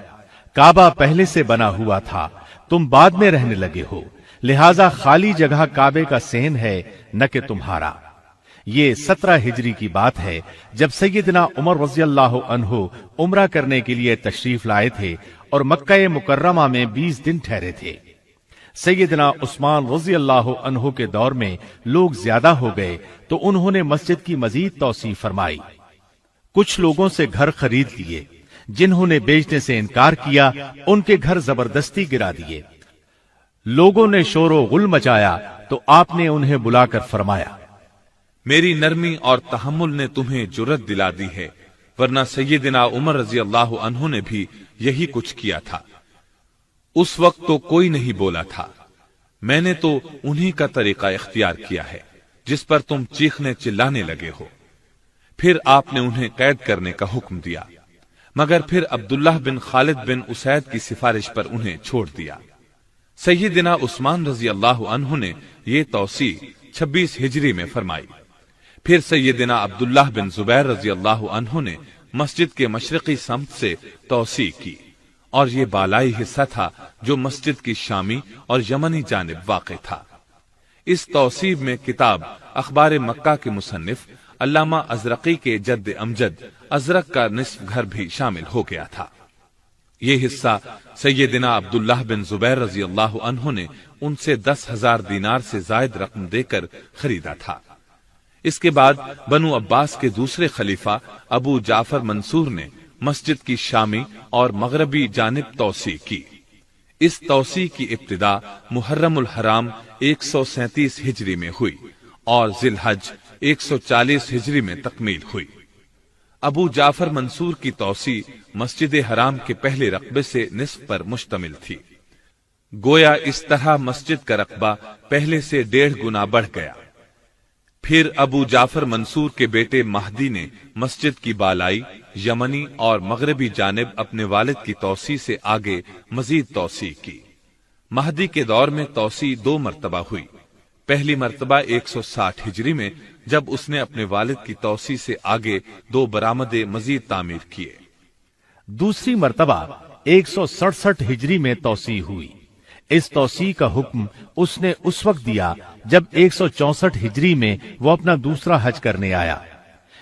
[SPEAKER 1] کعبہ پہلے سے بنا ہوا تھا، تم بعد میں رہنے لگے ہو، لہذا خالی جگہ کعبے کا صحن ہے نہ کہ تمہارا. یہ 17 ہجری کی بات ہے جب سیدنا عمر رضی اللہ عنہ عمرہ کرنے کے لیے تشریف لائے تھے اور مکہ مکرمہ میں 20 دن ٹھہرے تھے. سیدنا عثمان رضی اللہ عنہ کے دور میں لوگ زیادہ ہو گئے تو انہوں نے مسجد کی مزید توسیع فرمائی. کچھ لوگوں سے گھر خرید لیے، جنہوں نے بیچنے سے انکار کیا ان کے گھر زبردستی گرا دیے. لوگوں نے شور و غل مچایا تو آپ نے انہیں بلا کر فرمایا:
[SPEAKER 2] میری نرمی اور تحمل نے تمہیں جرت دلا دی ہے، ورنہ سیدنا عمر رضی اللہ عنہ نے بھی یہی کچھ کیا تھا. اس وقت تو کوئی نہیں بولا تھا. میں نے تو انہی کا طریقہ اختیار کیا ہے جس پر تم چیخنے چلانے لگے ہو. پھر آپ نے انہیں قید کرنے کا حکم دیا، مگر پھر عبداللہ بن خالد بن اسید کی سفارش پر انہیں چھوڑ دیا. سیدنا عثمان رضی اللہ عنہ نے یہ توسیع 26 ہجری میں فرمائی. پھر سیدنا عبداللہ بن زبیر رضی اللہ عنہ نے مسجد کے مشرقی سمت سے توسیع کی، اور یہ بالائی حصہ تھا جو مسجد کی شامی اور یمنی جانب واقع تھا. اس توسیع میں کتاب اخبار مکہ کے مصنف علامہ ازرقی کے جد امجد ازرق کا نصف گھر بھی شامل ہو گیا تھا. یہ حصہ سیدنا عبداللہ بن زبیر رضی اللہ عنہ نے ان سے 10,000 دینار سے زائد رقم دے کر خریدا تھا. اس کے بعد بنو عباس کے دوسرے خلیفہ ابو جعفر منصور نے مسجد کی شامی اور مغربی جانب توسیع کی. اس توسیع کی ابتدا محرم الحرام 137 ہجری میں ہوئی اور ذی الحج 140 ہجری میں تکمیل ہوئی. ابو جعفر منصور کی توسیع مسجد حرام کے پہلے رقبے سے نصف پر مشتمل تھی. گویا اس طرح مسجد کا رقبہ پہلے سے 1.5 گنا بڑھ گیا. پھر ابو جعفر منصور کے بیٹے مہدی نے مسجد کی بالائی، یمنی اور مغربی جانب اپنے والد کی توسیع سے آگے مزید توسیع کی. مہدی کے دور میں توسیع 2 مرتبہ ہوئی. پہلی مرتبہ 160 ہجری میں جب اس نے اپنے والد کی توسیع سے آگے 2 برآمدے مزید تعمیر کیے.
[SPEAKER 1] دوسری مرتبہ 167 ہجری میں توسیع ہوئی. اس توسیع کا حکم اس نے اس وقت دیا جب 164 ہجری میں وہ اپنا دوسرا حج کرنے آیا.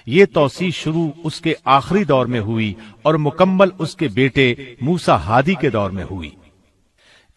[SPEAKER 1] یہ توسیع شروع اس کے آخری دور میں ہوئی اور مکمل اس کے بیٹے موسیٰ ہادی کے دور میں ہوئی.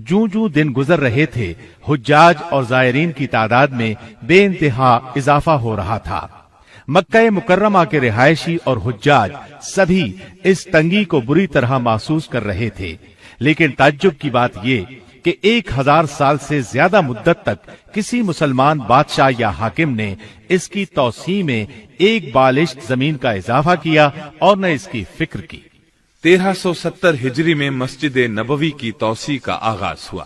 [SPEAKER 1] جوں جوں دن گزر رہے تھے حجاج اور زائرین کی تعداد میں بے انتہا اضافہ ہو رہا تھا۔ مکہ مکرمہ کے رہائشی اور حجاج سبھی اس تنگی کو بری طرح محسوس کر رہے تھے، لیکن تعجب کی بات یہ کہ 1000 سال سے زیادہ مدت تک کسی مسلمان بادشاہ یا حاکم نے اس کی توسیع میں ایک بالشت زمین کا اضافہ کیا اور نہ اس کی فکر کی۔
[SPEAKER 2] 1370 ہجری میں مسجد نبوی کی توسیع کا آغاز ہوا۔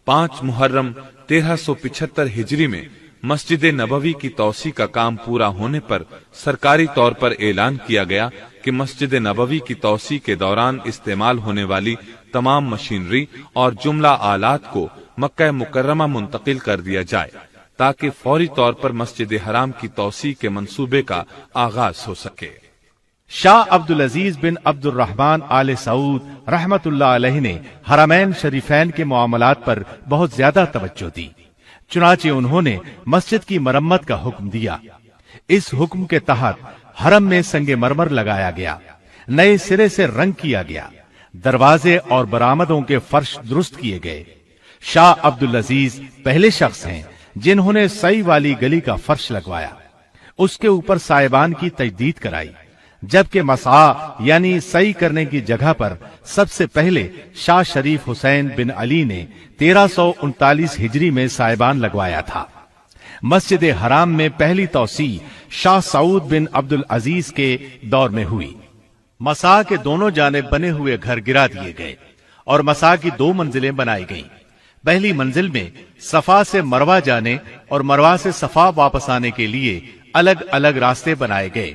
[SPEAKER 2] 5 محرم 1375 ہجری میں مسجد نبوی کی توسیع کا کام پورا ہونے پر سرکاری طور پر اعلان کیا گیا کہ مسجد نبوی کی توسیع کے دوران استعمال ہونے والی تمام مشینری اور جملہ آلات کو مکہ مکرمہ منتقل کر دیا جائے تاکہ فوری طور پر مسجد حرام کی توسیع کے منصوبے کا آغاز ہو سکے۔
[SPEAKER 1] شاہ عبدالعزیز بن عبد الرحمن آل سعود رحمت اللہ علیہ نے حرمین شریفین کے معاملات پر بہت زیادہ توجہ دی، چنانچہ انہوں نے مسجد کی مرمت کا حکم دیا۔ اس حکم کے تحت حرم میں سنگ مرمر لگایا گیا، نئے سرے سے رنگ کیا گیا، دروازے اور برآمدوں کے فرش درست کیے گئے۔ شاہ عبدالعزیز پہلے شخص ہیں جنہوں نے سعی والی گلی کا فرش لگوایا، اس کے اوپر سائبان کی تجدید کرائی، جبکہ مسعی یعنی سعی کرنے کی جگہ پر سب سے پہلے شاہ شریف حسین بن علی نے 1339 ہجری میں سائبان لگوایا تھا۔ مسجد حرام میں پہلی توسیع شاہ سعود بن عبدالعزیز کے دور میں ہوئی۔ مسعی کے دونوں جانب بنے ہوئے گھر گرا دیے گئے اور مسعی کی 2 منزلیں بنائی گئیں۔ پہلی منزل میں صفا سے مروہ جانے اور مروہ سے صفا واپس آنے کے لیے الگ الگ راستے بنائے گئے۔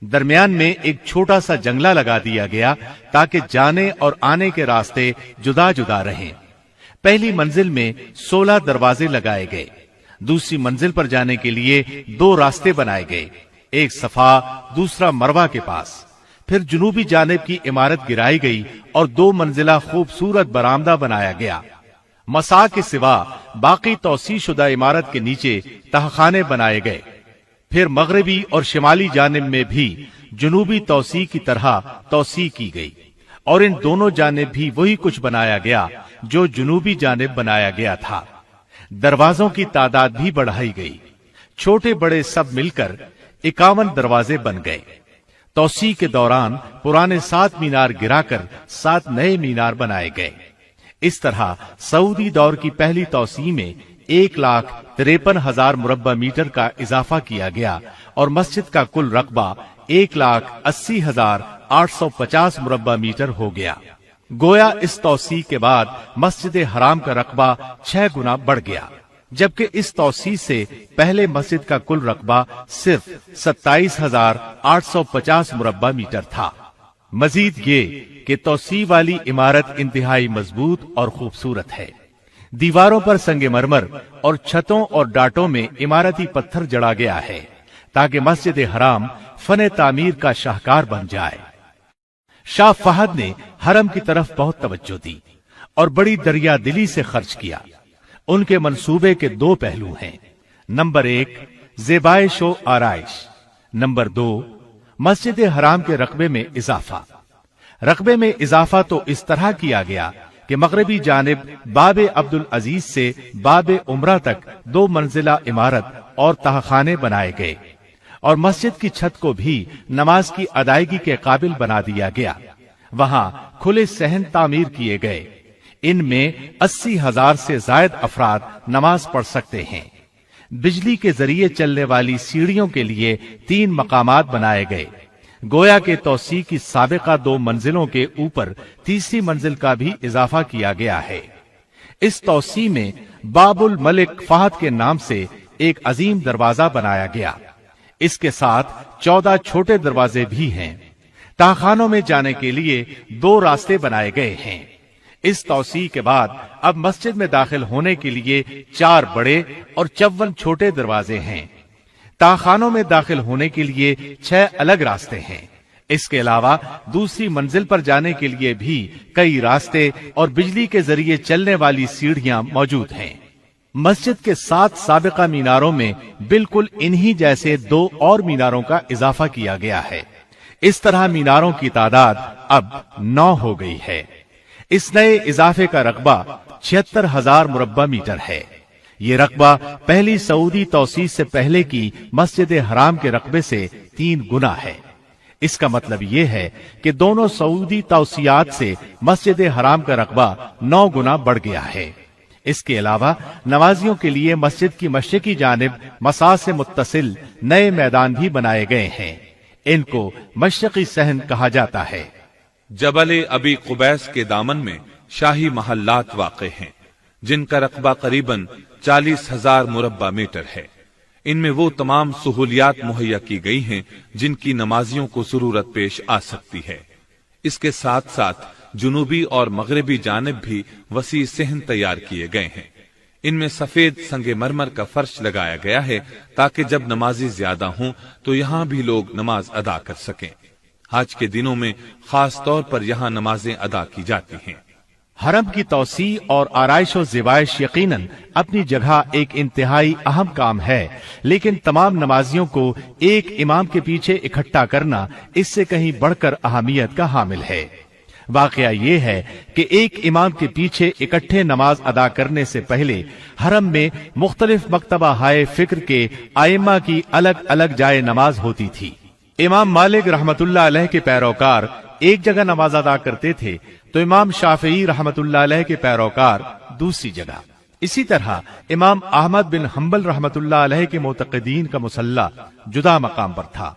[SPEAKER 1] درمیان میں ایک چھوٹا سا جنگلہ لگا دیا گیا تاکہ جانے اور آنے کے راستے جدا جدا رہیں۔ پہلی منزل میں 16 دروازے لگائے گئے۔ دوسری منزل پر جانے کے لیے 2 راستے بنائے گئے، ایک صفا دوسرا مروہ کے پاس۔ پھر جنوبی جانب کی عمارت گرائی گئی اور 2 منزلہ خوبصورت برآمدہ بنایا گیا۔ مسعی کے سوا باقی توسیع شدہ عمارت کے نیچے تہخانے بنائے گئے۔ پھر مغربی اور شمالی جانب میں بھی جنوبی توسیع کی طرح توسیع کی گئی اور ان دونوں جانب بھی وہی کچھ بنایا گیا جو جنوبی جانب بنایا گیا تھا۔ دروازوں کی تعداد بھی بڑھائی گئی، چھوٹے بڑے سب مل کر 51 دروازے بن گئے۔ توسیع کے دوران پرانے 7 مینار گرا کر 7 نئے مینار بنائے گئے۔ اس طرح سعودی دور کی پہلی توسیع میں 1,53,000 مربع میٹر کا اضافہ کیا گیا اور مسجد کا کل رقبہ 1,80,850 مربع میٹر ہو گیا۔ گویا اس توسیع کے بعد مسجد حرام کا رقبہ 6 گنا بڑھ گیا، جبکہ اس توسیع سے پہلے مسجد کا کل رقبہ صرف 27,850 مربع میٹر تھا۔ مزید یہ کہ توسیع والی عمارت انتہائی مضبوط اور خوبصورت ہے۔ دیواروں پر سنگ مرمر اور چھتوں اور ڈاٹوں میں عمارتی پتھر جڑا گیا ہے تاکہ مسجد حرام فن تعمیر کا شاہکار بن جائے۔ شاہ فہد نے حرم کی طرف بہت توجہ دی اور بڑی دریا دلی سے خرچ کیا۔ ان کے منصوبے کے 2 پہلو ہیں، نمبر 1 زیبائش و آرائش، نمبر 2 مسجد حرام کے رقبے میں اضافہ۔ رقبے میں اضافہ تو اس طرح کیا گیا کہ مغربی جانب باب عبدالعزیز سے باب عمرہ تک 2 منزلہ عمارت اور تہخانے بنائے گئے اور مسجد کی چھت کو بھی نماز کی ادائیگی کے قابل بنا دیا گیا۔ وہاں کھلے صحن تعمیر کیے گئے، ان میں 80,000 سے زائد افراد نماز پڑھ سکتے ہیں۔ بجلی کے ذریعے چلنے والی سیڑھیوں کے لیے 3 مقامات بنائے گئے۔ گویا کے توسیع کی سابقہ 2 منزلوں کے اوپر تیسری منزل کا بھی اضافہ کیا گیا ہے۔ اس توسیع میں باب الملک فہد کے نام سے ایک عظیم دروازہ بنایا گیا۔ اس کے ساتھ 14 چھوٹے دروازے بھی ہیں۔ تہخانوں میں جانے کے لیے 2 راستے بنائے گئے ہیں۔ اس توسیع کے بعد اب مسجد میں داخل ہونے کے لیے 4 بڑے اور 54 چھوٹے دروازے ہیں۔ تہخانوں میں داخل ہونے کے لیے 6 الگ راستے ہیں۔ اس کے علاوہ دوسری منزل پر جانے کے لیے بھی کئی راستے اور بجلی کے ذریعے چلنے والی سیڑھیاں موجود ہیں۔ مسجد کے 7 سابقہ میناروں میں بالکل انہی جیسے 2 اور میناروں کا اضافہ کیا گیا ہے۔ اس طرح میناروں کی تعداد اب 9 ہو گئی ہے۔ اس نئے اضافے کا رقبہ 76,000 مربع میٹر ہے۔ یہ رقبہ پہلی سعودی توسیع سے پہلے کی مسجد حرام کے رقبے سے 3 گنا ہے۔ اس کا مطلب یہ ہے کہ دونوں سعودی توسیعات سے مسجد حرام کا رقبہ 9 گنا بڑھ گیا ہے۔ اس کے علاوہ نمازیوں کے لیے مسجد کی مشرقی جانب مساح سے متصل نئے میدان بھی بنائے گئے ہیں۔ ان کو مشرقی صحن کہا جاتا ہے۔
[SPEAKER 2] جبل ابی قبیس کے دامن میں شاہی محلات واقع ہیں، جن کا رقبہ قریباً 40,000 مربع میٹر ہے۔ ان میں وہ تمام سہولیات مہیا کی گئی ہیں جن کی نمازیوں کو ضرورت پیش آ سکتی ہے۔ اس کے ساتھ ساتھ جنوبی اور مغربی جانب بھی وسیع صحن تیار کیے گئے ہیں۔ ان میں سفید سنگ مرمر کا فرش لگایا گیا ہے تاکہ جب نمازی زیادہ ہوں تو یہاں بھی لوگ نماز ادا کر سکیں۔ حج کے دنوں میں خاص طور پر یہاں نمازیں ادا کی جاتی ہیں۔
[SPEAKER 1] حرم کی توسیع اور آرائش و زیبائش یقیناً اپنی جگہ ایک انتہائی اہم کام ہے، لیکن تمام نمازیوں کو ایک امام کے پیچھے اکٹھا کرنا اس سے کہیں بڑھ کر اہمیت کا حامل ہے۔ واقعہ یہ ہے کہ ایک امام کے پیچھے اکٹھے نماز ادا کرنے سے پہلے حرم میں مختلف مکتبہ ہائے فکر کے ائمہ کی الگ الگ جائے نماز ہوتی تھی۔ امام مالک رحمت اللہ علیہ کے پیروکار ایک جگہ نماز ادا کرتے تھے تو امام شافعی رحمت اللہ علیہ کے پیروکار دوسری جگہ۔ اسی طرح امام احمد بن حنبل رحمت اللہ علیہ کے معتقدین کا مصلی جدا مقام پر تھا،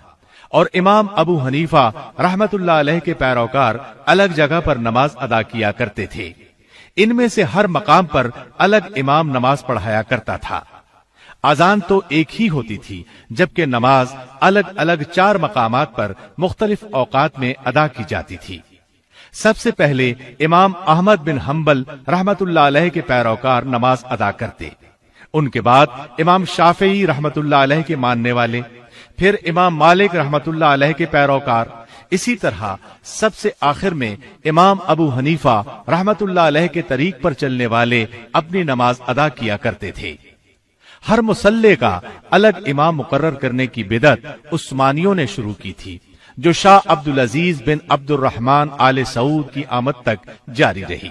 [SPEAKER 1] اور امام ابو حنیفہ رحمت اللہ علیہ کے پیروکار الگ جگہ پر نماز ادا کیا کرتے تھے۔ ان میں سے ہر مقام پر الگ امام نماز پڑھایا کرتا تھا۔ اذان تو ایک ہی ہوتی تھی، جبکہ نماز الگ الگ 4 مقامات پر مختلف اوقات میں ادا کی جاتی تھی۔ سب سے پہلے امام احمد بن حنبل رحمت اللہ علیہ کے پیروکار نماز ادا کرتے، ان کے بعد امام شافعی رحمت اللہ علیہ کے ماننے والے، پھر امام مالک رحمت اللہ علیہ کے پیروکار، اسی طرح سب سے آخر میں امام ابو حنیفہ رحمت اللہ علیہ کے طریق پر چلنے والے اپنی نماز ادا کیا کرتے تھے۔ ہر مصلی کا الگ امام مقرر کرنے کی بدعت عثمانیوں نے شروع کی تھی، جو شاہ عبدالعزیز بن عبد الرحمن آل سعود کی آمد تک جاری رہی۔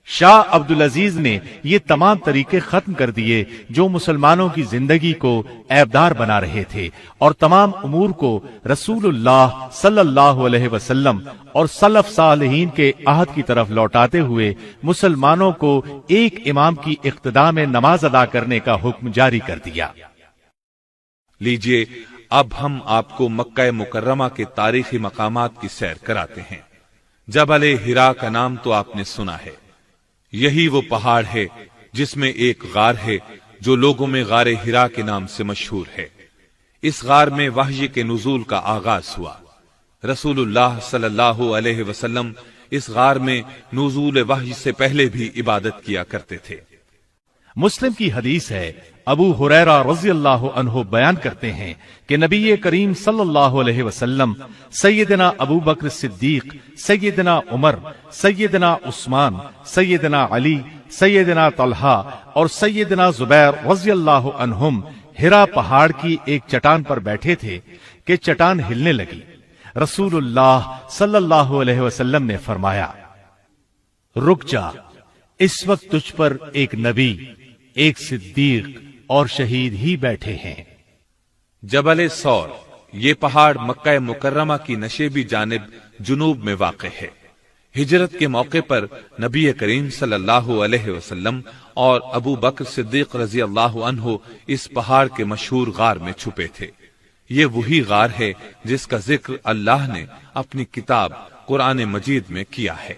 [SPEAKER 1] شاہ عبدالعزیز نے یہ تمام طریقے ختم کر دیے جو مسلمانوں کی زندگی کو عیبدار بنا رہے تھے، اور تمام امور کو رسول اللہ صلی اللہ علیہ وسلم اور سلف صالحین کے عہد کی طرف لوٹاتے ہوئے مسلمانوں کو ایک امام کی اقتداء میں نماز ادا کرنے کا حکم جاری کر دیا۔
[SPEAKER 2] لیجئے اب ہم آپ کو مکہ مکرمہ کے تاریخی مقامات کی سیر کراتے ہیں۔ جبل حرا کا نام تو آپ نے سنا ہے۔ یہی وہ پہاڑ ہے جس میں ایک غار ہے جو لوگوں میں غار حرا کے نام سے مشہور ہے۔ اس غار میں وحی کے نزول کا آغاز ہوا۔ رسول اللہ صلی اللہ علیہ وسلم اس غار میں نزول وحی سے پہلے بھی عبادت کیا کرتے تھے۔
[SPEAKER 1] مسلم کی حدیث ہے، ابو ہریرہ رضی اللہ عنہ بیان کرتے ہیں کہ نبی کریم صلی اللہ علیہ وسلم سیدنا ابو بکر صدیق، سیدنا عمر، سیدنا عثمان، سیدنا علی، سیدنا طلحہ اور سیدنا زبیر رضی اللہ عنہم حرا پہاڑ کی ایک چٹان پر بیٹھے تھے کہ چٹان ہلنے لگی۔ رسول اللہ صلی اللہ علیہ وسلم نے فرمایا، رک جا، اس وقت تجھ پر ایک نبی، ایک صدیق اور شہید ہی بیٹھے ہیں۔
[SPEAKER 2] جبل سور، یہ پہاڑ مکہ مکرمہ کی نشیبی جانب جنوب میں واقع ہے۔ ہجرت کے موقع پر نبی کریم صلی اللہ علیہ وسلم اور ابو بکر صدیق رضی اللہ عنہ اس پہاڑ کے مشہور غار میں چھپے تھے۔ یہ وہی غار ہے جس کا ذکر اللہ نے اپنی کتاب قرآن مجید میں کیا ہے۔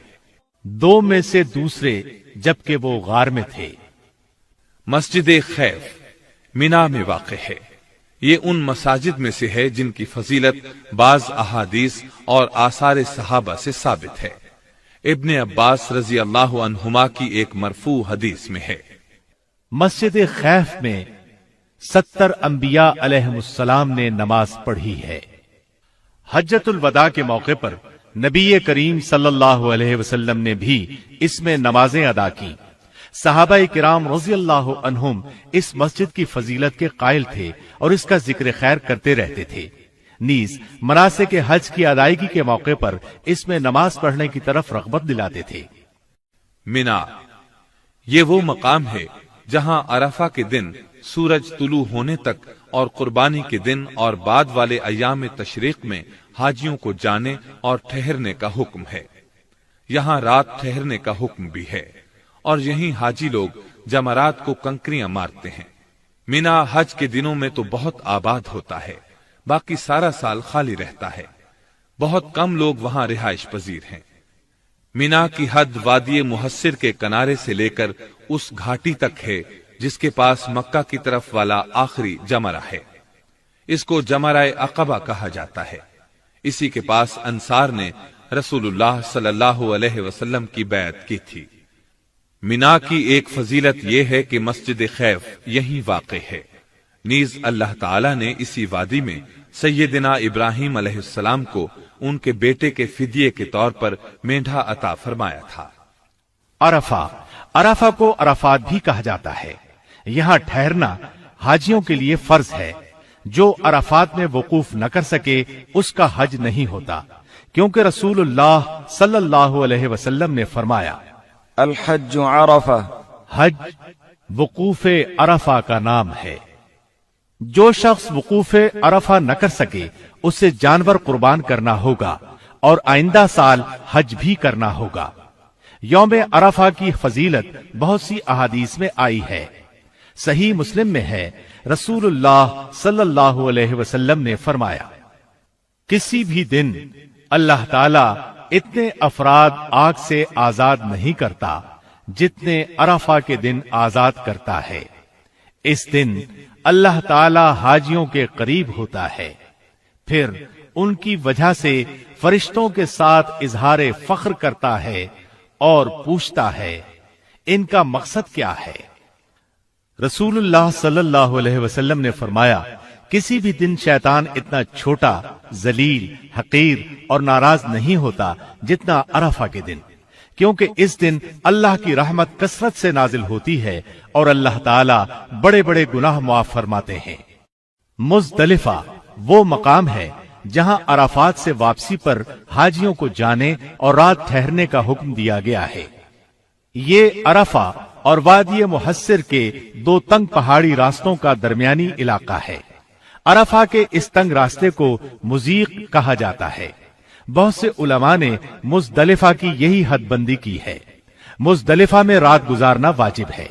[SPEAKER 1] 2 میں سے دوسرے جبکہ وہ غار میں تھے۔
[SPEAKER 2] مسجد خیف مینا میں واقع ہے۔ یہ ان مساجد میں سے ہے جن کی فضیلت بعض احادیث اور آثار صحابہ سے ثابت ہے۔ ابن عباس رضی اللہ عنہما کی ایک مرفوع حدیث میں ہے،
[SPEAKER 1] مسجد خیف میں 70 انبیاء علیہم السلام نے نماز پڑھی ہے۔ حجۃ الوداع کے موقع پر نبی کریم صلی اللہ علیہ وسلم نے بھی اس میں نمازیں ادا کی۔ صحابہ کرام رضی اللہ عنہم اس مسجد کی فضیلت کے قائل تھے اور اس کا ذکر خیر کرتے رہتے تھے۔ نیز مناسک حج کی ادائیگی کے موقع پر اس میں نماز پڑھنے کی طرف رغبت دلاتے تھے۔
[SPEAKER 2] مینا، یہ وہ مقام ہے جہاں عرفہ کے دن سورج طلوع ہونے تک اور قربانی کے دن اور بعد والے ایام تشریق میں حاجیوں کو جانے اور ٹھہرنے کا حکم ہے۔ یہاں رات ٹھہرنے کا حکم بھی ہے، اور یہیں حاجی لوگ جمرات کو کنکریاں مارتے ہیں۔ مینا حج کے دنوں میں تو بہت آباد ہوتا ہے، باقی سارا سال خالی رہتا ہے۔ بہت کم لوگ وہاں رہائش پذیر ہیں۔ مینا کی حد وادی محصر کے کنارے سے لے کر اس گھاٹی تک ہے جس کے پاس مکہ کی طرف والا آخری جمرہ ہے۔ اس کو جمرہ عقبہ کہا جاتا ہے۔ اسی کے پاس انصار نے رسول اللہ صلی اللہ علیہ وسلم کی بیعت کی تھی۔ مینا کی ایک فضیلت یہ ہے کہ مسجد خیف یہیں واقع ہے۔ نیز اللہ تعالی نے اسی وادی میں سیدنا ابراہیم علیہ السلام کو ان کے بیٹے کے فدیے کے طور پر مینڈھا عطا فرمایا تھا۔
[SPEAKER 1] عرفہ کو عرفات بھی کہا جاتا ہے۔ یہاں ٹھہرنا حاجیوں کے لیے فرض ہے۔ جو عرفات میں وقوف نہ کر سکے اس کا حج نہیں ہوتا، کیونکہ رسول اللہ صلی اللہ علیہ وسلم نے فرمایا،
[SPEAKER 3] الحج عرفہ،
[SPEAKER 1] حج وقوف عرفہ کا نام ہے۔ جو شخص وقوف عرفہ نہ کر سکے اسے جانور قربان کرنا ہوگا اور آئندہ سال حج بھی کرنا ہوگا۔ یوم عرفہ کی فضیلت بہت سی احادیث میں آئی ہے۔ صحیح مسلم میں ہے، رسول اللہ صلی اللہ علیہ وسلم نے فرمایا، کسی بھی دن اللہ تعالی اتنے افراد آگ سے آزاد نہیں کرتا جتنے عرفہ کے دن آزاد کرتا ہے۔ اس دن اللہ تعالی حاجیوں کے قریب ہوتا ہے، پھر ان کی وجہ سے فرشتوں کے ساتھ اظہار فخر کرتا ہے اور پوچھتا ہے، ان کا مقصد کیا ہے؟ رسول اللہ صلی اللہ علیہ وسلم نے فرمایا، کسی بھی دن شیطان اتنا چھوٹا، ذلیل، حقیر اور ناراض نہیں ہوتا جتنا عرفہ کے دن، کیونکہ اس دن اللہ کی رحمت کثرت سے نازل ہوتی ہے اور اللہ تعالی بڑے بڑے گناہ معاف فرماتے ہیں۔ مزدلفہ وہ مقام ہے جہاں عرفات سے واپسی پر حاجیوں کو جانے اور رات ٹھہرنے کا حکم دیا گیا ہے۔ یہ عرفہ اور وادی محصر کے دو تنگ پہاڑی راستوں کا درمیانی علاقہ ہے۔ عرفہ کے اس تنگ راستے کو مضیق کہا جاتا ہے۔ بہت سے علماء نے مزدلفہ کی یہی حد بندی کی ہے۔ مزدلفہ میں رات گزارنا واجب ہے۔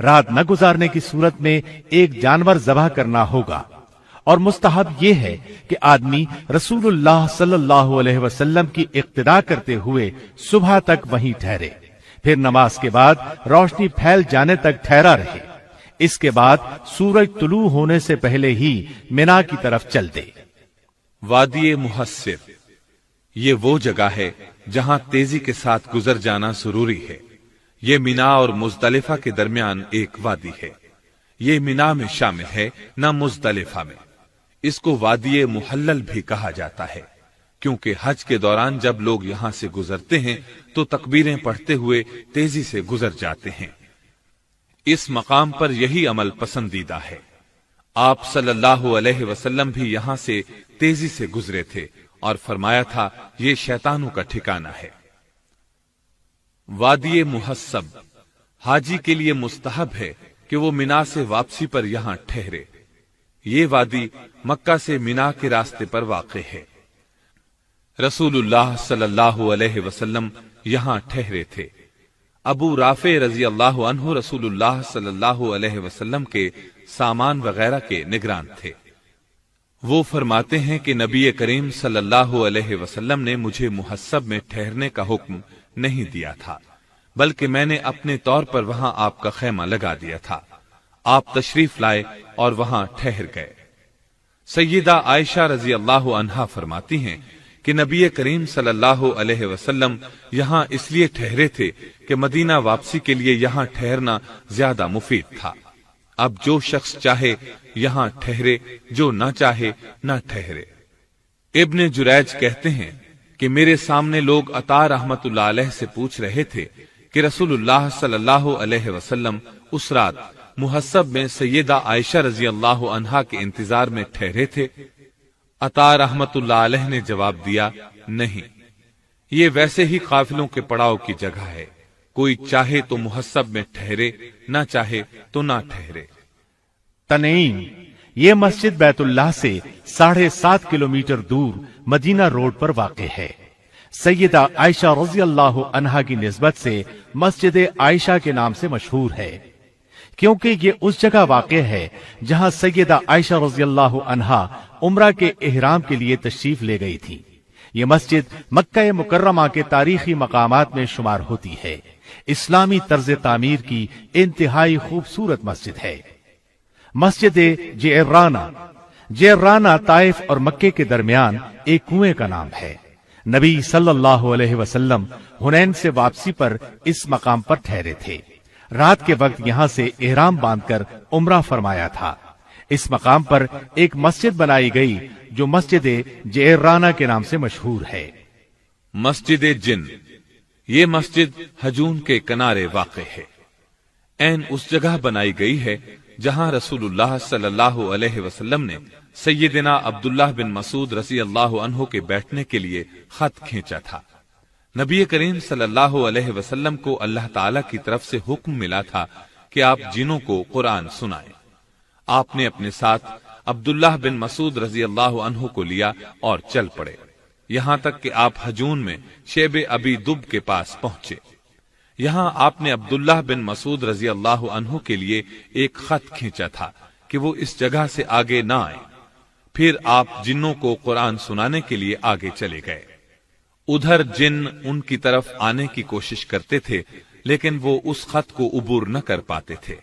[SPEAKER 1] رات نہ گزارنے کی صورت میں ایک جانور ذبح کرنا ہوگا، اور مستحب یہ ہے کہ آدمی رسول اللہ صلی اللہ علیہ وسلم کی اقتداء کرتے ہوئے صبح تک وہیں ٹھہرے، پھر نماز کے بعد روشنی پھیل جانے تک ٹھہرا رہے۔ اس کے بعد سورج طلوع ہونے سے پہلے ہی مینا کی طرف چل دے۔
[SPEAKER 2] وادی محصر یہ وہ جگہ ہے جہاں تیزی کے ساتھ گزر جانا ضروری ہے۔ یہ مینا اور مزدلفہ کے درمیان ایک وادی ہے۔ یہ مینا میں شامل ہے، نہ مزدلفہ میں۔ اس کو وادی محلل بھی کہا جاتا ہے، کیونکہ حج کے دوران جب لوگ یہاں سے گزرتے ہیں تو تکبیریں پڑھتے ہوئے تیزی سے گزر جاتے ہیں۔ اس مقام پر یہی عمل پسندیدہ ہے۔ آپ صلی اللہ علیہ وسلم بھی یہاں سے تیزی سے گزرے تھے اور فرمایا تھا، یہ شیطانوں کا ٹھکانہ ہے۔ وادی محصب حاجی کے لیے مستحب ہے کہ وہ مینا سے واپسی پر یہاں ٹھہرے۔ یہ وادی مکہ سے مینا کے راستے پر واقع ہے۔ رسول اللہ صلی اللہ علیہ وسلم یہاں ٹھہرے تھے۔ ابو رافع رضی اللہ عنہ رسول اللہ صلی اللہ علیہ وسلم کے سامان وغیرہ کے نگران تھے۔ وہ فرماتے ہیں کہ نبی کریم صلی اللہ علیہ وسلم نے مجھے محصب میں ٹھہرنے کا حکم نہیں دیا تھا، بلکہ میں نے اپنے طور پر وہاں آپ کا خیمہ لگا دیا تھا۔ آپ تشریف لائے اور وہاں ٹھہر گئے۔ سیدہ عائشہ رضی اللہ عنہا فرماتی ہیں کہ نبی کریم صلی اللہ علیہ وسلم یہاں اس لیے ٹھہرے تھے کہ مدینہ واپسی کے لیے یہاں ٹھہرنا زیادہ مفید تھا۔ اب جو شخص چاہے یہاں ٹھہرے، جو نہ چاہے نہ ٹھہرے۔ ابن جریج کہتے ہیں کہ میرے سامنے لوگ عطا رحمت اللہ علیہ سے پوچھ رہے تھے کہ رسول اللہ صلی اللہ علیہ وسلم اس رات محصب میں سیدہ عائشہ رضی اللہ عنہا کے انتظار میں ٹھہرے تھے؟ عطا رحمت اللہ علیہ نے جواب دیا، نہیں، یہ ویسے ہی قافلوں کے پڑاؤ کی جگہ ہے، کوئی چاہے تو محسب میں ٹھہرے، نہ چاہے تو نہ ٹھہرے۔
[SPEAKER 1] تنعیم، یہ مسجد بیت اللہ سے 7.5 کلومیٹر دور مدینہ روڈ پر واقع ہے۔ سیدہ عائشہ رضی اللہ عنہا کی نسبت سے مسجد عائشہ کے نام سے مشہور ہے، کیونکہ یہ اس جگہ واقع ہے جہاں سیدہ عائشہ رضی اللہ عنہا عمرہ کے احرام کے لیے تشریف لے گئی تھی۔ یہ مسجد مکہ مکرمہ کے تاریخی مقامات میں شمار ہوتی ہے۔ اسلامی طرز تعمیر کی انتہائی خوبصورت مسجد ہے۔ مسجد جعرانہ طائف اور مکے کے درمیان ایک کنویں کا نام ہے۔ نبی صلی اللہ علیہ وسلم حنین سے واپسی پر اس مقام پر ٹھہرے تھے۔ رات کے وقت یہاں سے احرام باندھ کر عمرہ فرمایا تھا۔ اس مقام پر ایک مسجد بنائی گئی جو مسجد جعرانہ کے نام سے مشہور ہے۔
[SPEAKER 2] مسجد جن، یہ مسجد حجون کے کنارے واقع ہے۔ عین اس جگہ بنائی گئی ہے جہاں رسول اللہ صلی اللہ علیہ وسلم نے سیدنا عبداللہ بن مسعود رضی اللہ عنہ کے بیٹھنے کے لیے خط کھینچا تھا۔ نبی کریم صلی اللہ علیہ وسلم کو اللہ تعالی کی طرف سے حکم ملا تھا کہ آپ جنوں کو قرآن سنائیں۔ آپ نے اپنے ساتھ عبداللہ بن مسعود رضی اللہ عنہ کو لیا اور چل پڑے، یہاں تک کہ آپ حجون میں شیب ابی دب کے پاس پہنچے۔ یہاں آپ نے عبداللہ بن مسعود رضی اللہ عنہ کے لیے ایک خط کھینچا تھا کہ وہ اس جگہ سے آگے نہ آئیں۔ پھر آپ جنوں کو قرآن سنانے کے لیے آگے چلے گئے۔ ادھر جن ان کی طرف آنے کی کوشش کرتے تھے، لیکن وہ اس خط کو عبور نہ کر پاتے تھے۔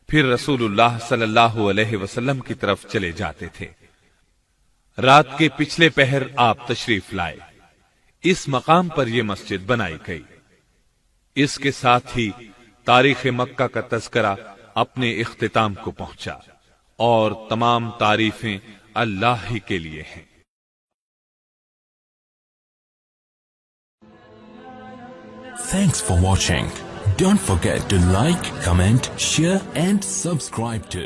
[SPEAKER 2] پھر رسول اللہ صلی اللہ علیہ وسلم کی طرف چلے جاتے تھے۔ رات کے پچھلے پہر آپ تشریف لائے۔ اس مقام پر یہ مسجد بنائی گئی۔ اس کے ساتھ ہی تاریخ مکہ کا تذکرہ اپنے اختتام کو پہنچا، اور تمام تعریفیں اللہ ہی کے لیے ہیں۔
[SPEAKER 4] Thanks for watching. Don't forget to like, comment, share and subscribe to